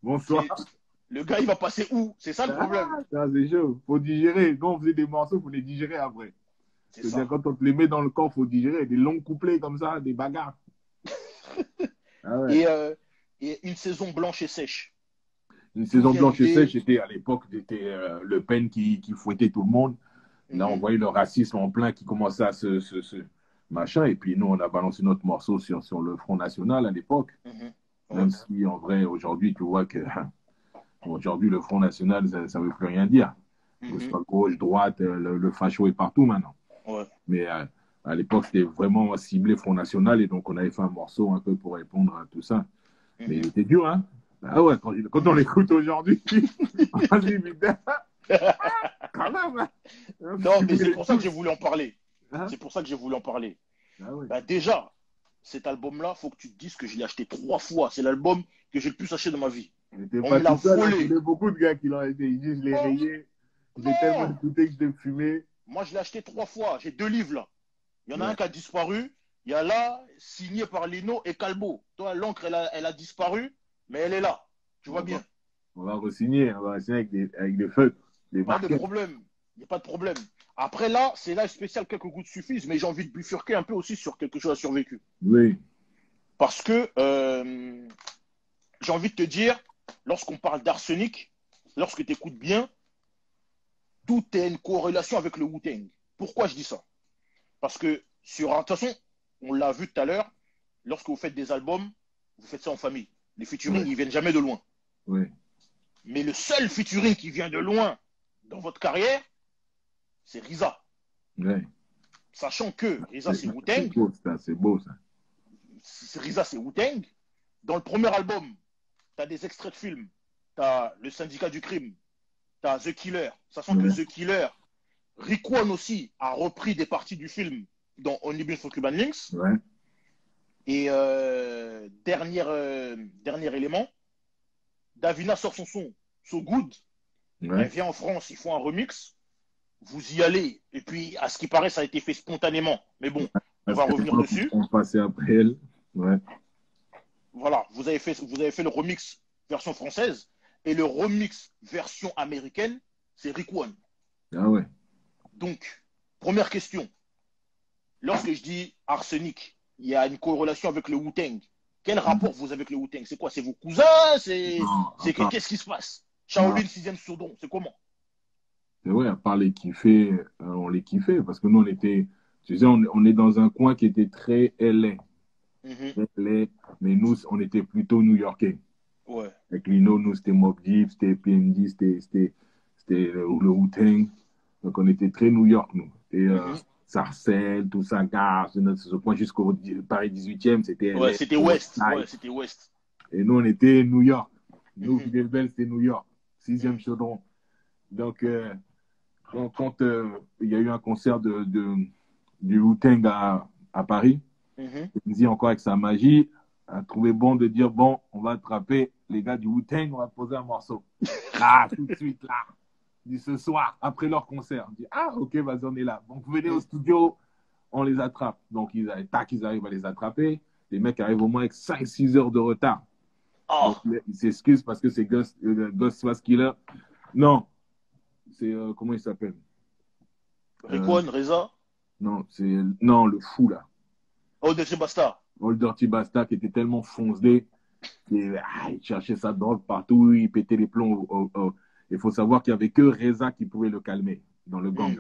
bonsoir. C'est... Le gars, il va passer où? C'est ça le problème. Ah, ça, c'est chaud, faut digérer. Quand on faisait des morceaux, il faut les digérer après. C'est C'est-à-dire, ça. quand on te les met dans le corps, il faut digérer. Des longs couplets comme ça, des bagarres. Ah ouais. Et, euh, et une saison blanche et sèche. Une D'où saison vient blanche et sèche, l'idée? c'était à l'époque, c'était Le Pen qui fouettait tout le monde. Là, on Mhm, voyait le racisme en plein qui commençait à se machin. Et puis nous, on a balancé notre morceau sur le Front National à l'époque. mhm. Ouais. Même si, en vrai, aujourd'hui, tu vois que aujourd'hui, le Front National, ça ne veut plus rien dire. Que ce Mhm. soit gauche, droite, le facho est partout maintenant. Ouais. Mais à l'époque, c'était vraiment ciblé Front National. Et donc, on avait fait un morceau un peu pour répondre à tout ça. Mais il Mhm. était dur, hein? Ah ouais, quand on l'écoute aujourd'hui, on se dit, putain, quand même, hein? Non, mais c'est Les pour ça que j'ai touches. voulu en parler. Hein? C'est pour ça que j'ai voulu en parler. Ah ouais. Bah déjà, cet album-là, faut que tu te dises que je l'ai acheté 3 fois. C'est l'album que j'ai le plus acheté de ma vie. J'étais On pas me l'a tout seul, hein. Je volé. connais beaucoup de gars qui l'ont été. Ils disent, je l'ai Non, rayé. J'ai tellement non. écouté que je l'ai fumé. Moi, je l'ai acheté 3 fois. J'ai 2 livres là. Il y en a un Ouais. qui a disparu. Il y a là, signé par Lino et Calbo. Toi, l'encre, elle a disparu, mais elle est là. Tu vois On va, bien. on va re-signer. On va signer avec des feutres, des Pas de marquettes. problème. Il n'y a pas de problème. Après là, c'est là spécial, quelques gouttes suffisent, mais j'ai envie de bifurquer un peu aussi sur quelque chose à survécu. Oui. Parce que j'ai envie de te dire, lorsqu'on parle d'arsenic, lorsque tu écoutes bien, tout est une corrélation avec le Wu-Tang. Pourquoi je dis ça? Parce que de toute façon, on l'a vu tout à l'heure, lorsque vous faites des albums, vous faites ça en famille. Les featuring, Ouais. ils viennent jamais de loin. Oui. Mais le seul featuring qui vient de loin dans votre carrière, c'est Risa. Ouais. Sachant que Risa, c'est C'est Wu-Tang. beau, ça. C'est beau, ça. Risa, c'est Wu-Tang. Dans le premier album, tu as des extraits de films. Tu as Le Syndicat du Crime. Tu as The Killer. Sachant que Ouais. The Killer, Rick One aussi a repris des parties du film dans Only Built for Cuban Links. Ouais. Et dernier élément, Davina sort son son So Good. Ouais. Elle vient en France, ils font un remix. Vous y allez. Et puis, à ce qui paraît, ça a été fait spontanément. Mais bon, on Parce va qu'à revenir l'époque, dessus. on passait après elle. Ouais. Voilà, vous avez fait le remix version française. Et le remix version américaine, c'est Rick One. Ah ouais. Donc, première question. Lorsque je dis arsenic, il y a une corrélation avec le Wu-Tang. Quel rapport vous avez avec le Wu-Tang? C'est quoi? C'est vos cousins? Non, à part, Qu'est-ce qui se passe? non, Shaolin 6e Sourdon, c'est comment? c'est vrai, à part les kiffer, on les kiffait parce que nous, on était, tu sais, on est dans un coin qui était très LA. Mhm. LA, mais nous, on était plutôt new-yorkais. Ouais. Avec Lino, nous, c'était Mobb Deep, c'était PND, c'était le Wu-Tang. Donc, on était très New York, nous. Et Mhm. Sarcelles, tout ça, gare, ce point jusqu'au Paris 18e, c'était Ouais, LA, c'était West West. Side. Ouais, c'était West. Et nous, on était New York. Nous, Mhm. Fidel Bell, c'était New York. 6e chaudron. Donc, quand il y a eu un concert du Wu-Tang à Paris, Easy, encore avec sa magie, a trouvé bon de dire, bon, on va attraper les gars du Wu-Tang, on va poser un morceau. Là, tout de suite, là. Dit ce soir, après leur concert. On dit, ah, ok, vas-y, on est là. Donc, vous venez au studio, on les attrape. Donc, ils arrivent à les attraper. Les mecs arrivent au moins avec 5-6 heures de retard. Oh. Donc, ils s'excusent parce que c'est Ghostface Killer. Non, c'est, comment il s'appelle? Rayquan, Reza? Non, non, le fou, là. Old Dirty Bastard. Old Dirty Bastard qui était tellement foncé. Il cherchait sa drogue partout, il pétait les plombs. Il faut savoir qu'il n'y avait que Reza qui pouvait le calmer dans le gang.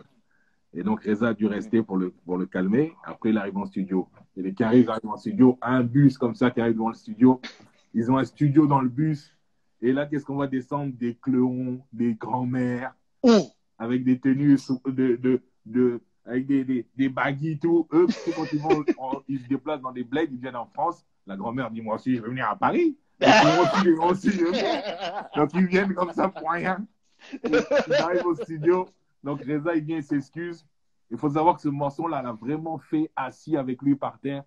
Et donc Reza a dû rester pour le calmer. Après, il arrive en studio. Et les Caris arrivent en studio, un bus comme ça qui arrive dans le studio. Ils ont un studio dans le bus. Et là, qu'est-ce qu'on va descendre? Des cléons, des grands-mères, avec des tenues avec des baguilles, tout. Eux, quand ils se déplacent dans des bleds, ils viennent en France. La grand-mère dit, moi aussi, je vais venir à Paris. Donc, ils viennent comme ça pour rien. Ils arrivent au studio. Donc, Reza, il vient, il s'excuse. Il faut savoir que ce morceau-là, l'a vraiment fait assis avec lui par terre,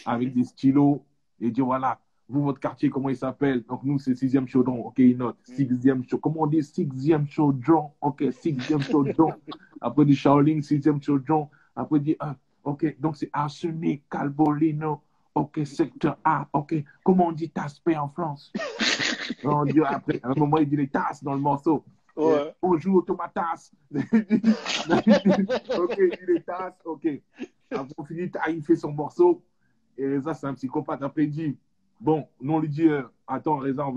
avec des stylos, et dire, voilà, vous, votre quartier, comment il s'appelle? Donc, nous, c'est 6e chaudron. OK, il note. 6e chaudron. Comment on dit 6e chaudron? OK, 6e chaudron. Après, du Shaolin, 6e chaudron. Après, il dit, OK, donc c'est Arsenic, Calbolino. OK, secteur A. OK, comment on dit tasse-paix en France? On dit, après, à un moment, il dit les tasses dans le morceau. Ouais. Bonjour, tomatas. OK, il dit les tasses. OK. Après, on finit, il fait son morceau. Et Reza, c'est un psychopathe. Après, il dit, bon, nous, on lui dit, attends, Reza, on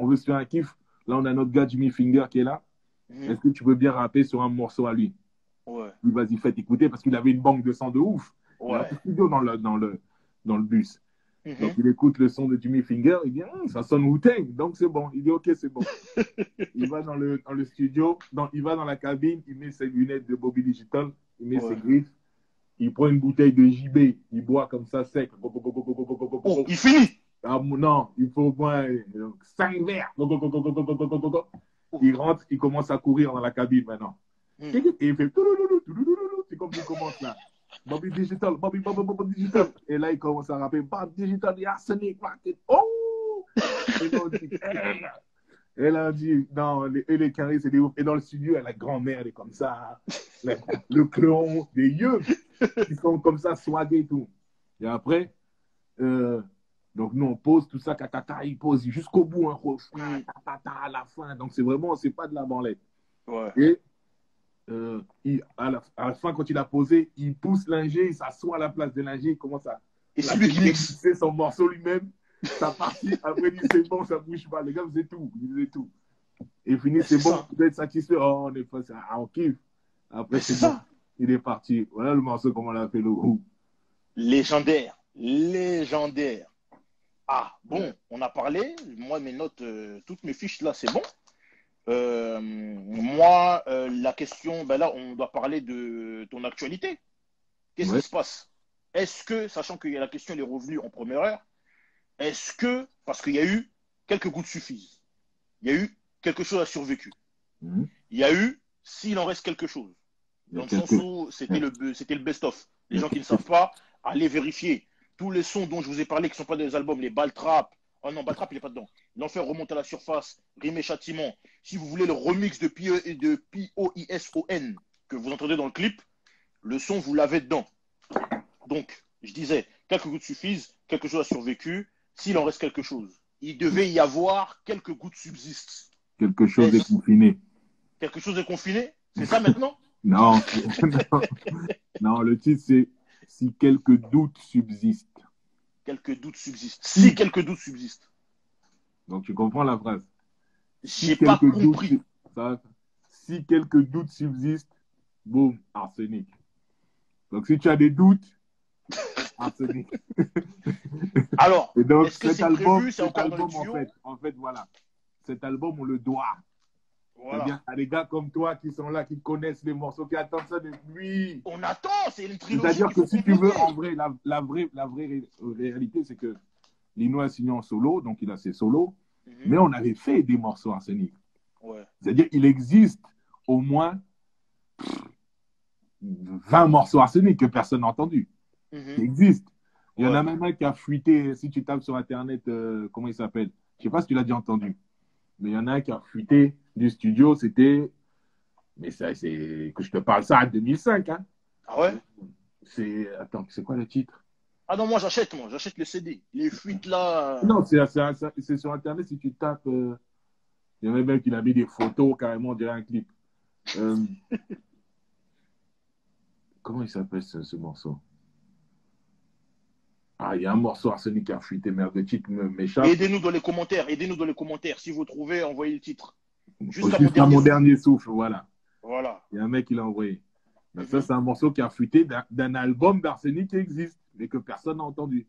veut se faire un kiff. Là, on a notre gars Jimmy Finger qui est là. Est-ce que tu veux bien rapper sur un morceau à lui? Ouais. Il vas-y, faites écouter parce qu'il avait une banque de sang de ouf. Ouais. Il a un studio dans le bus. Donc, il écoute le son de Jimmy Finger. Il dit, ça sonne Wu-Tang. Donc, c'est bon. Il dit, OK, c'est bon. Il va dans le studio. Il va dans la cabine. Il met ses lunettes de Bobby Digital. Il met ses griffes. Il prend une bouteille de JB. Il boit comme ça sec. Il finit. Non, il faut au moins 5 verres. Il rentre. Il commence à courir dans la cabine maintenant. Et il fait... C'est comme il commence là. Bobby Digital, Bobby Digital. Et là, il commence à rapper Bob Digital, the Arsenic Rocket. Oh! Et là, on dit, non, les Caris, c'est des ouf. Et dans le studio, il y a la grand-mère, elle est comme ça. Le clone, des yeux qui sont comme ça, swagués et tout. Et après, donc nous, on pose tout ça, il pose jusqu'au bout, un refrain, à la fin. Donc c'est vraiment, c'est pas de la branlette. Ouais. Et à la fin, quand il a posé, il pousse l'ingé, il s'assoit à la place de l'ingé, il commence à mixer son morceau lui-même, sa partie. Après, il dit c'est bon, ça bouge pas. Les gars, vous êtes tout. Il disait tout. Et fini, c'est bon, vous êtes satisfait. Oh, on est pas ça, on kiffe. Après, c'est bon. Il est parti. Voilà le morceau, comment on l'a fait le groupe. Légendaire. Ah, bon, on a parlé. Moi, mes notes, toutes mes fiches là, c'est bon. Moi, la question, ben là, on doit parler de ton actualité. Qu'est-ce qui se passe? Est-ce que, sachant que la question elle est revenue en première heure, est-ce que, parce qu'il y a eu quelques gouttes suffisent, il y a eu quelque chose à survécu, il y a eu s'il en reste quelque chose, dans le sens où c'était le best-of. Les gens qui ne savent pas, allez vérifier. Tous les sons dont je vous ai parlé qui ne sont pas des albums, les Baltrap, oh non, Baltrap, il n'est pas dedans. L'enfer remonte à la surface, Rime et Châtiment. Si vous voulez le remix de POISON que vous entendez dans le clip, le son, vous l'avez dedans. Donc, je disais, quelques gouttes suffisent, quelque chose a survécu. S'il en reste quelque chose, il devait y avoir quelques gouttes subsistent. Quelque chose est confiné. Quelque chose est confiné? C'est ça maintenant? Non. Non, le titre, c'est Si quelques doutes subsistent. Quelques doutes subsistent. Si quelques doutes subsistent. Donc, tu comprends la phrase? J'ai pas compris. Si quelques doutes subsistent, boum, arsenic. Donc, si tu as des doutes, arsenic. Alors, est-ce que c'est prévu, c'est encore dans le duo? En fait, voilà. Cet album, on le doit. Voilà. C'est-à-dire à des gars comme toi qui sont là, qui connaissent les morceaux, qui attendent ça depuis. On attend, c'est une trilogie. C'est-à-dire que si tu veux, en vrai, la vraie réalité, c'est que Lino a signé en solo, donc il a ses solos, mais on avait fait des morceaux arsenic. Ouais. C'est-à-dire qu'il existe au moins 20 morceaux arsenic que personne n'a entendu. Ça Mhm. existe. Il y en Ouais. a même un qui a fuité, si tu tapes sur Internet, comment il s'appelle? Je ne sais pas si tu l'as déjà entendu, mais il y en a un qui a fuité du studio, c'était, mais ça, c'est que je te parle ça en 2005, hein. Ah ouais? C'est, attends, c'est quoi le titre? Ah non, moi, j'achète le CD. Les fuites là. Non, c'est sur Internet, si tu tapes, il y en a même qui a mis des photos carrément, on dirait un clip. Euh, comment il s'appelle ce morceau? Ah, il y a un morceau arsenic qui a fuité, merde, le titre m'échappe. Aidez-nous dans les commentaires. Aidez-nous dans les commentaires. Si vous trouvez, envoyez le titre. Jusqu'à mon Jusqu'à dernier mon souffle. dernier souffle, voilà. Voilà. Il y a un mec qui l'a envoyé. Ben, ça, Mhm. c'est un morceau qui a fuité d'un album d'Arsenic qui existe, mais que personne n'a entendu.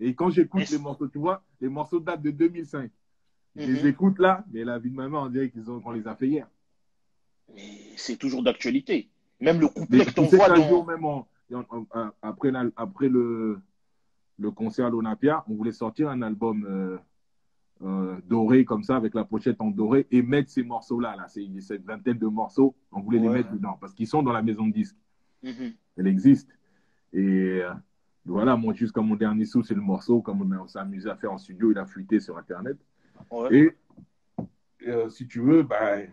Et quand j'écoute les Mais- morceaux, tu vois, les morceaux datent de 2005. Je les mhm. écoute là, mais la vie de maman, on dirait qu'on les a fait hier. Mais c'est toujours d'actualité. Même le Mais couplet que tu sais t'envoies qu'un jour, dans. même après le concert à l'Olympia, on voulait sortir un album doré comme ça, avec la pochette en doré, et mettre ces morceaux-là, là, cette vingtaine de morceaux, on voulait les Ouais. mettre dedans, parce qu'ils sont dans la maison de disques. Mhm. Elle existe. Et voilà, moi, jusqu'à mon dernier sou, c'est le morceau, comme on s'est amusé à faire en studio, il a fuité sur Internet. Ouais. Et si tu veux, ben,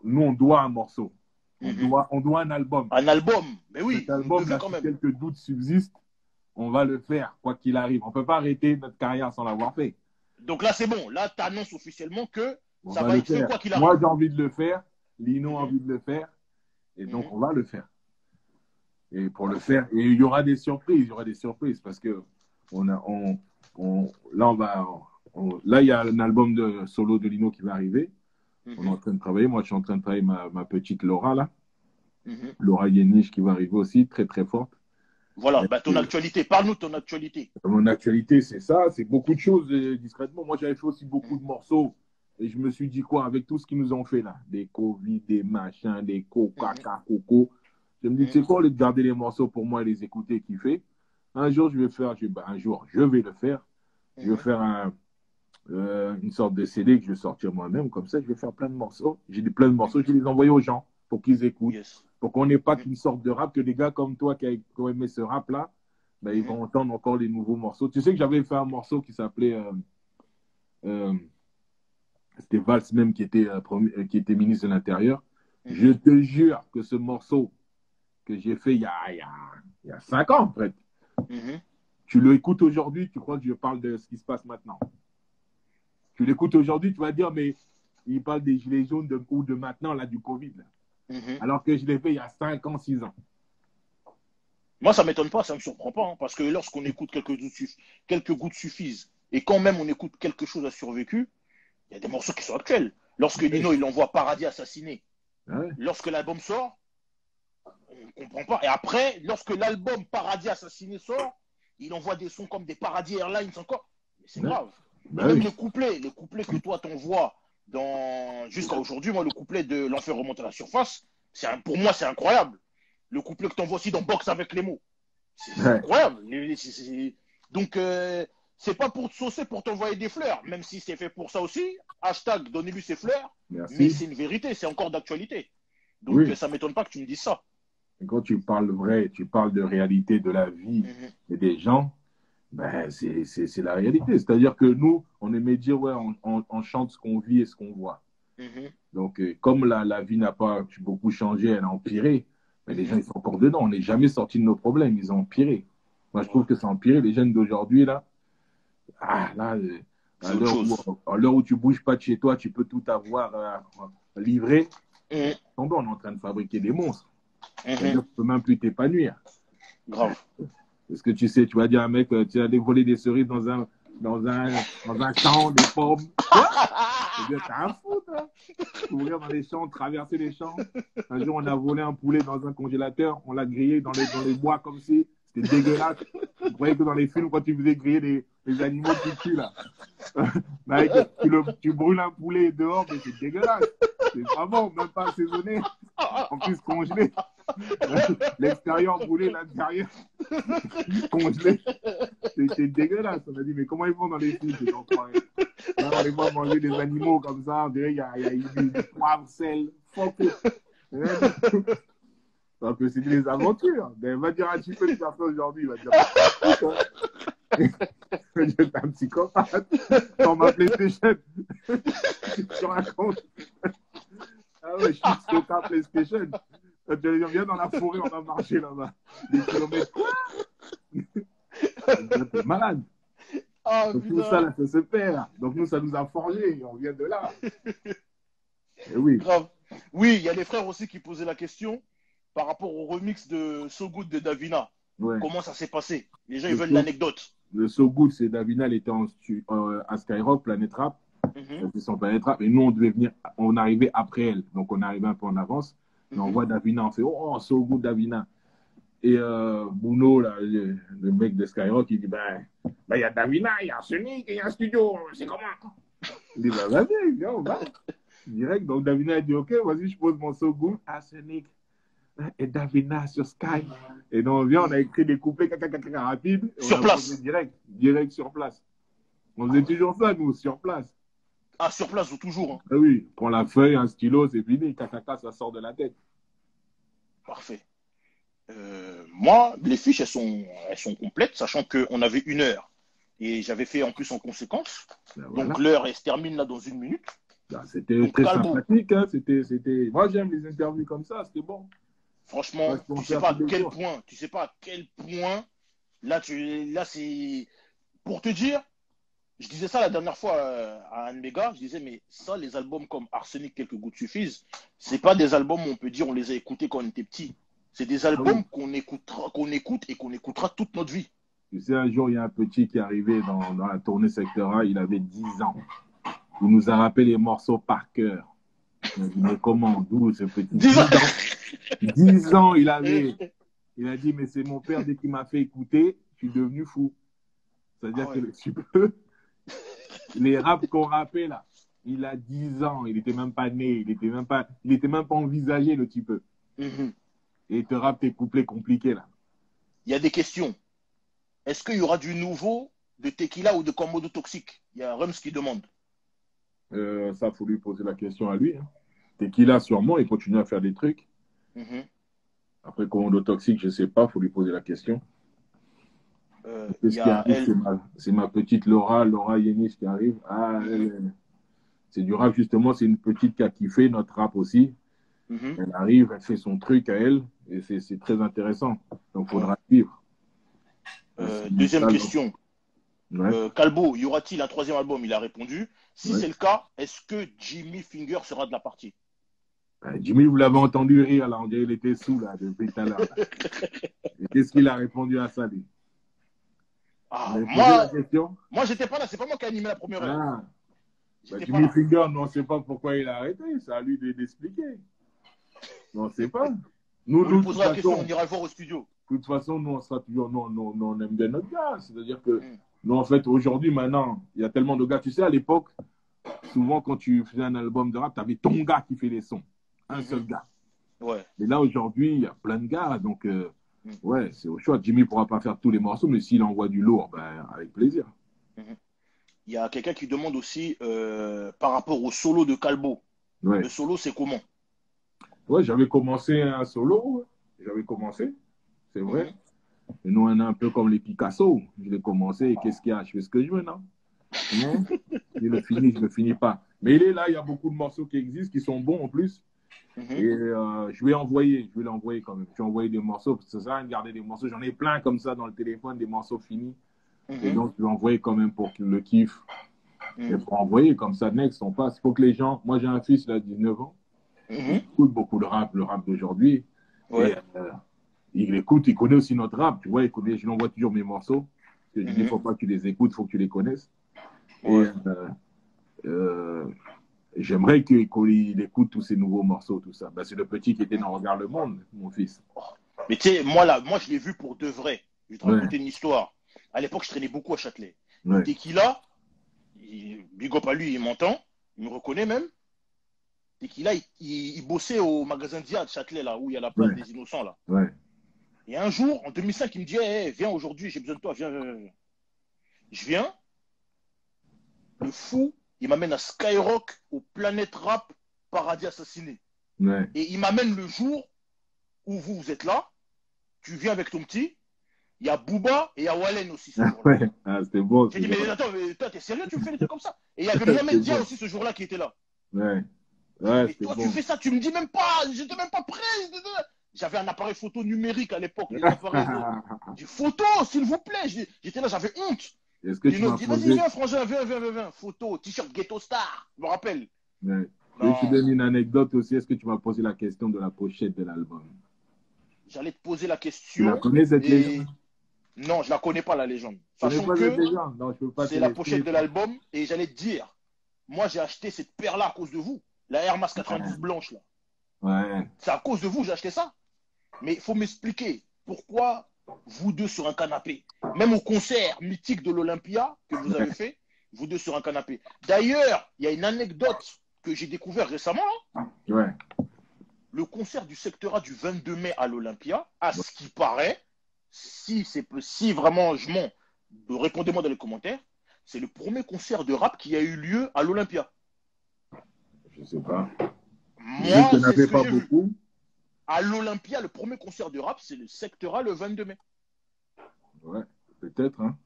nous, on doit un morceau. Mhm. On doit un album. Un album. Mais Cet oui, vous nous devez album-là, quand si même. quelques doutes subsistent, on va le faire, quoi qu'il arrive. On ne peut pas arrêter notre carrière sans l'avoir fait. Donc là, c'est bon. Là, tu annonces officiellement que On ça va va le être fait faire. quoi qu'il Moi, arrive. j'ai envie de le faire. Lino a Mhm. envie de le faire. Et donc, Mhm. on va le faire. Et pour le Parfait. faire, et il y aura des surprises. Il y aura des surprises parce que là, là, il y a un album de solo de Lino qui va arriver. On est en Mhm. train de travailler. Moi, je suis en train de travailler ma petite Laura, là. Mhm. Laura Yeniche qui va arriver aussi, très, très forte. Voilà. Et, Bah, ton actualité. Parle-nous de ton actualité. mon actualité, c'est ça. C'est beaucoup de choses discrètement. Moi, j'avais fait aussi beaucoup Mhm. de morceaux. Et je me suis dit quoi, avec tout ce qu'ils nous ont fait là, des Covid, des machins, des coca, Mhm. coco, je me dis, tu Mhm. sais quoi, au lieu de garder les morceaux pour moi et les écouter et kiffer, un jour, un jour, je vais le faire. Je vais Mhm. faire une sorte de CD que je vais sortir moi-même. Comme ça, je vais faire plein de morceaux. J'ai plein de morceaux, Mhm. je vais les envoyer aux gens pour qu'ils écoutent. Yes. Pour qu'on n'ait pas Mhm. qu'une sorte de rap, que des gars comme toi qui ont aimé ce rap-là, ben, ils Mhm. vont entendre encore les nouveaux morceaux. Tu sais que j'avais fait un morceau qui s'appelait euh, c'était Valls même qui était ministre de l'Intérieur. Je Mhm. te jure que ce morceau que j'ai fait il y a 5 ans, en fait, Mhm. tu l'écoutes aujourd'hui, tu crois que je parle de ce qui se passe maintenant. Tu l'écoutes aujourd'hui, tu vas dire, mais il parle des gilets jaunes ou de maintenant, là, du Covid. Là. Mhm. Alors que je l'ai fait il y a 5 ans, 6 ans. Moi, ça m'étonne pas, ça me surprend pas, hein, parce que lorsqu'on écoute quelques gouttes suffisent, et quand même on écoute quelque chose à survécu, il y a des morceaux qui sont actuels. Lorsque Ouais. Nino il envoie Paradis assassiné, Ouais. lorsque l'album sort, on comprend pas. Et après, lorsque l'album Paradis assassiné sort, il envoie des sons comme des Paradis Airlines encore. Mais c'est Ouais. grave. Et Ben même oui. les couplets que toi t'envoies jusqu'à aujourd'hui, moi le couplet de L'enfer remonte à la surface, pour moi c'est incroyable. Le couplet que t'envoies aussi dans Box avec les mots. C'est Ouais. incroyable. Donc, c'est pas pour te saucer, pour t'envoyer des fleurs, même si c'est fait pour ça aussi. Hashtag donnez-lui ses fleurs, mais Merci. c'est une vérité, c'est encore d'actualité. Donc, Oui. ça m'étonne pas que tu me dises ça. Et quand tu parles vrai, tu parles de réalité de la vie Mhm, et des gens, ben, c'est la réalité. C'est-à-dire que nous, on aimait dire, ouais, on chante ce qu'on vit et ce qu'on voit. mhm, Donc, comme la vie n'a pas beaucoup changé, elle a empiré, mais les gens, mhm. ils sont encore dedans. On n'est jamais sorti de nos problèmes, ils ont empiré. Moi, je trouve Ouais, que ça a empiré. Les jeunes d'aujourd'hui, là, là, c'est autre chose. à l'heure où tu bouges pas de chez toi, tu peux tout avoir livré. Mhm, On est en train de fabriquer des monstres. mhm. C'est-à-dire que tu peux même plus t'épanouir. Grave. Est-ce que tu sais, tu vas dire à un mec, tu vas aller voler des cerises dans un champ, des pommes. Quoi? C'est-à-dire, t'as un fou, toi. Courir dans les champs, traverser les champs. Un jour, on a volé un poulet dans un congélateur, on l'a grillé dans les bois comme si. C'était dégueulasse. Vous croyez que dans les films, quand tu faisais griller les animaux, tu tues, là. Mec, tu brûles un poulet dehors, mais c'est dégueulasse. C'est pas bon, même pas assaisonné. En plus, congelé. L'extérieur brûlé, l'intérieur congelé. C'est dégueulasse. On a dit, mais comment ils font dans les films, ces enfoirés? Là, on les voit manger des animaux comme ça. On dirait qu'il y a eu du poivre, sel, fuck it. Rien du tout. Donc, c'est des aventures. Mais il va dire un petit peu de personne aujourd'hui. Il va dire, je suis un psychopathe. Sur ma PlayStation. Je raconte. Ah ouais, je suis sur ta PlayStation. Tu viens dans la forêt, on a marché là-bas. Des kilomètres. T'es malade. Ah, Donc, tout putain. ça, là, ça se perd. Donc, nous, ça nous a forgé. On vient de là. Et oui. Grave. Oui, il y a des frères aussi qui posaient la question par rapport au remix de So Good de Davina. Ouais. Comment ça s'est passé? Les gens, ils veulent l'anecdote. Le So Good, c'est Davina, elle était à Skyrock, Planet Rap. C'est son Planet Rap. Et nous, on devait venir, on arrivait après elle. Donc, on arrivait un peu en avance. Et on voit Davina, on fait, oh, So Good, Davina. Et Bruno, là, le mec de Skyrock, il dit, il y a Davina, il y a Sonic, il y a un studio, c'est comment? Il dit, vas-y, viens, on va. Direct. Donc, Davina, il dit, ok, vas-y, je pose mon So Good à Sonic et Davina sur Sky. Et donc, on vient, on a écrit des couplets rapides. Sur place. Direct sur place. On faisait toujours ça, nous, sur place. Ah, sur place ou toujours, hein. Ah oui, prends la feuille, un stylo, c'est fini. Ça sort de la tête. Parfait. Moi, les fiches, elles sont complètes, sachant qu'on avait 1 heure. Et j'avais fait en plus en conséquence. Voilà. Donc, l'heure, elle se termine là dans 1 minute. C'était très sympathique. Hein. Moi, j'aime les interviews comme ça. C'était bon. Franchement, tu sais pas à quel point, là, c'est, pour te dire, je disais ça la dernière fois à un de mes gars, je disais, mais ça, les albums comme Arsenic, quelques gouttes suffisent, c'est pas des albums où on peut dire on les a écoutés quand on était petit. C'est des albums qu'on écoute et qu'on écoutera toute notre vie. Tu sais, un jour, il y a un petit qui est arrivé dans la tournée Secteur A, il avait 10 ans. Il nous a rappelé les morceaux par cœur. Mais comment, d'où ce petit 10 ans 10 ans, il avait. Il a dit, mais c'est mon père, dès qu'il m'a fait écouter, je suis devenu fou. C'est-à-dire que tu peux. Les raps qu'on rappait là, il a 10 ans, il n'était même pas né, il était même pas envisagé, le type. Et il te rappe tes couplets compliqués là. Il y a des questions. Est-ce qu'il y aura du nouveau de Tequila ou de Komodo Toxique? Il y a Rums qui demande. Ça, il faut lui poser la question à lui. Hein. Tequila, sûrement, il continue à faire des trucs. Après, Komodo Toxique, je ne sais pas, il faut lui poser la question. C'est ma petite Laura Yenis qui arrive. C'est du rap, justement, c'est une petite qui a kiffé notre rap aussi. Elle arrive, elle fait son truc à elle, et c'est très intéressant. Donc, il faudra suivre. Deuxième question. Calbo, y aura-t-il un 3e album? Il a répondu. Si c'est le cas, est-ce que Jimmy Finger sera de la partie? Jimmy, vous l'avez entendu rire, là, on dirait qu'il était sous, là, depuis tout à l'heure. Et qu'est-ce qu'il a répondu à ça, lui? Moi, j'étais pas là, c'est pas moi qui ai animé la première heure. Jimmy Finger, on ne sait pas pourquoi il a arrêté, c'est à lui d'expliquer. On ne sait pas. On lui posera la question, on ira le voir au studio. De toute façon, nous, on sera toujours, on aime bien notre gars. C'est-à-dire que, nous, en fait, aujourd'hui, maintenant, il y a tellement de gars. Tu sais, à l'époque, souvent, quand tu faisais un album de rap, tu avais ton gars qui fait les sons. Un seul gars. Ouais. Et là, aujourd'hui, il y a plein de gars. Donc, ouais, c'est au choix. Jimmy ne pourra pas faire tous les morceaux, mais s'il envoie du lourd, avec plaisir. Il y a quelqu'un qui demande aussi par rapport au solo de Calbo. Le solo, c'est comment? Ouais, j'avais commencé un solo. J'avais commencé, c'est vrai. Et nous, on est un peu comme les Picasso. Je l'ai commencé et qu'est-ce qu'il y a? Je fais ce que je veux, non? Je le finis pas. Mais il est là, il y a beaucoup de morceaux qui existent, qui sont bons en plus. Et je vais l'envoyer quand même. Je vais envoyer des morceaux, parce que ça sert à rien de garder des morceaux. J'en ai plein comme ça dans le téléphone, des morceaux finis. Et donc, je vais envoyer quand même pour qu'il le kiffe. Et pour envoyer comme ça, next, on passe. Il faut que les gens. Moi, j'ai un fils, il a 19 ans. Il écoute beaucoup de rap, le rap d'aujourd'hui. Et il écoute, il connaît aussi notre rap. Tu vois, je lui envoie toujours mes morceaux. Parce que je dis, il ne faut pas que tu les écoutes, il faut que tu les connaisses. Et j'aimerais qu'il écoute tous ces nouveaux morceaux, tout ça. C'est le petit qui était dans Regarde le Monde, mon fils. Mais tu sais, moi, je l'ai vu pour de vrai. Je vais te raconter une histoire. À l'époque, je traînais beaucoup à Châtelet. Tequila, big up à lui, il m'entend, il me reconnaît même. Tequila, il bossait au magasin Dia de Châtelet, là, où il y a la place des Innocents, là. Et un jour, en 2005, il me dit, hey, viens aujourd'hui, j'ai besoin de toi, viens. Je viens. le fou, il m'amène à Skyrock, au Planète Rap, Paradis Assassiné. Ouais. Et il m'amène le jour où vous êtes là, tu viens avec ton petit, il y a Booba et il y a Wallen aussi ce jour-là. Ouais. Ah, c'était bon. J'ai dit, mais attends, mais toi, t'es sérieux, tu me fais des trucs comme ça? Et il y avait C'était Mohamed Dia bon. aussi ce jour-là qui était là. Ouais. J'ai dit, Ouais, mais c'était toi, bon. tu fais ça, tu me dis même pas, j'étais même pas prêt. J'avais un appareil photo numérique à l'époque, les appareils de photo, s'il vous plaît. J'étais là, j'avais honte. Est-ce que tu Lino m'as dit, vas-y, posé... viens, frangin, viens. Photo, t-shirt Ghetto Star, je me rappelle. Ouais. Et je te Non, donne une anecdote aussi. Est-ce que tu m'as posé la question de la pochette de l'album? j'allais te poser la Tu la question, connais, cette légende? et non, je la connais pas, la légende. Tu connais Sachant pas cette que légende? Non, je peux pas te c'est la laisser. pochette de l'album, et j'allais te dire, moi, j'ai acheté cette paire-là à cause de vous. La Air Max 92 blanche, là. Ouais. C'est à cause de vous que j'ai acheté ça. Mais il faut m'expliquer pourquoi vous deux sur un canapé. Même au concert mythique de l'Olympia que vous avez fait, vous deux sur un canapé. D'ailleurs, il y a une anecdote que j'ai découvert récemment. Ouais. Le concert du secteur A du 22 mai à l'Olympia, à ce qui paraît, si vraiment je mens, répondez-moi dans les commentaires, c'est le premier concert de rap qui a eu lieu à l'Olympia. Je sais pas. Vu qu'il Moi, n'y en c'est ce avait que pas j'ai vu. beaucoup. À l'Olympia, le premier concert de rap, c'est le secteur A le 22 mai. Ouais, peut-être, hein.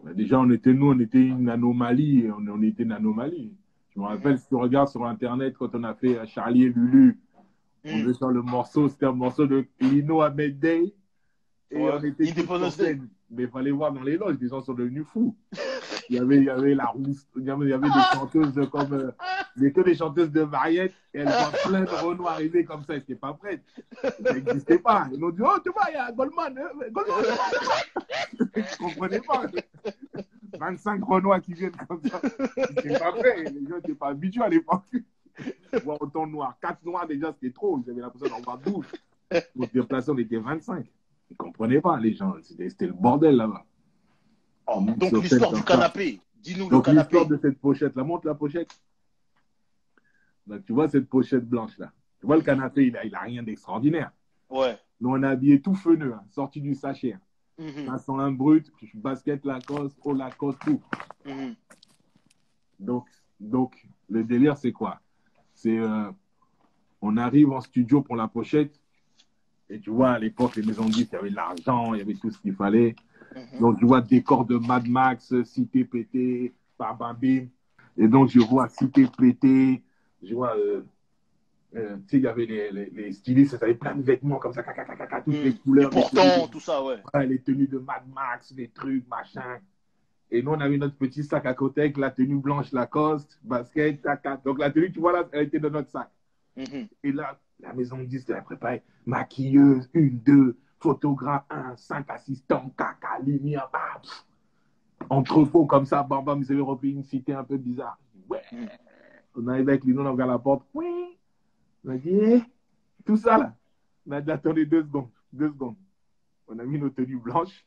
Mais déjà, on était une anomalie. On était une anomalie. Je me rappelle, si tu regardes sur Internet, quand on a fait Charlie et Lulu, on devait faire le morceau, c'était un morceau de Lino Ahmed Day. Et Ouais. on était tous sur Independence Day. scène. Mais il fallait voir dans les loges, les gens sont devenus fous. Il y avait la rousse, il y avait des chanteuses comme. Il n'y avait que des chanteuses de variété. Et elles voient plein de Renault arriver comme ça, elles n'étaient pas prêtes. Ça n'existait pas. Ils ont dit, oh, tu vois, il y a Goldman. Goldman. Je ne comprenais pas. 25 Renois qui viennent comme ça. Ils n'étaient pas prêts. Les gens n'étaient pas habitués à l'époque. Voir autant de noirs. 4 noirs déjà, c'était trop. Ils avaient l'impression d'en voir 12. Pour se déplacer, on était 25. Ils ne comprenaient pas, les gens. C'était le bordel là-bas. Oh, donc l'histoire du canapé. Dis-nous le canapé. Donc l'histoire de cette pochette-là. Montre la pochette. Donc, tu vois cette pochette blanche-là. Tu vois le canapé, il a rien d'extraordinaire. Ouais. Nous, on a habillé tout feneux, hein, sorti du sachet. Ça sent un brut, basket Lacoste, haut Lacoste, tout. Donc, le délire, c'est quoi? C'est, on arrive en studio pour la pochette, et tu vois, à l'époque, les maisons de disques, il y avait de l'argent, il y avait tout ce qu'il fallait. Donc, tu vois, décor de Mad Max, Cité pété, bam, bam, bim. Et donc, je vois Cité pété, je vois, tu sais, il y avait les stylistes, ça avait plein de vêtements comme ça, toutes les couleurs. Et pourtant, tout ça, ouais. Les tenues de Mad Max, les trucs, machin. Et nous, on avait notre petit sac à côté avec la tenue blanche Lacoste, basket, tac. Donc, la tenue, tu vois, là, elle était dans notre sac. Et là, la maison de disques, elle a préparé maquilleuse, 1, 2, photographe, 1, 5 assistants, caca, lumière, entrepôt comme ça, bam, bam, ils avaient repris une cité un peu bizarre. Ouais. On arrive avec Lino, on a ouvert la porte. Oui. On a dit, tout ça là. On a dit, attendez 2 secondes. 2 secondes. On a mis nos tenues blanches.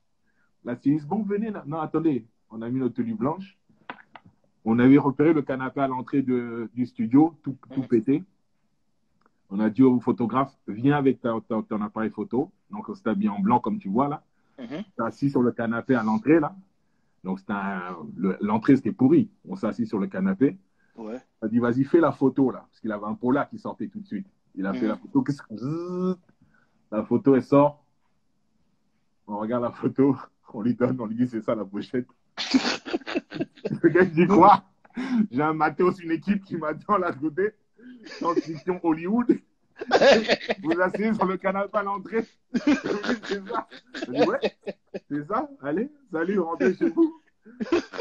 La styliste, bon, venez là. Non, attendez. On a mis nos tenues blanches. On avait repéré le canapé à l'entrée du studio, tout pété. On a dit au photographe, viens avec ton appareil photo. Donc, on s'est habillé en blanc, comme tu vois là. On s'est assis sur le canapé à l'entrée là. Donc, l'entrée, c'était pourri. On s'est assis sur le canapé. Ouais. On a dit, vas-y, fais la photo là. Parce qu'il avait un polar qui sortait tout de suite. Il a fait la photo. La photo, elle sort. On regarde la photo. On lui donne, on lui dit, c'est ça la pochette. Le gars, il dit quoi? J'ai un matos, une équipe qui m'attend là de côté. Transmission Hollywood. Vous asseyez sur le canapé à l'entrée. C'est ça. Je dis, ouais, c'est ça. Allez, salut, rentrez chez vous.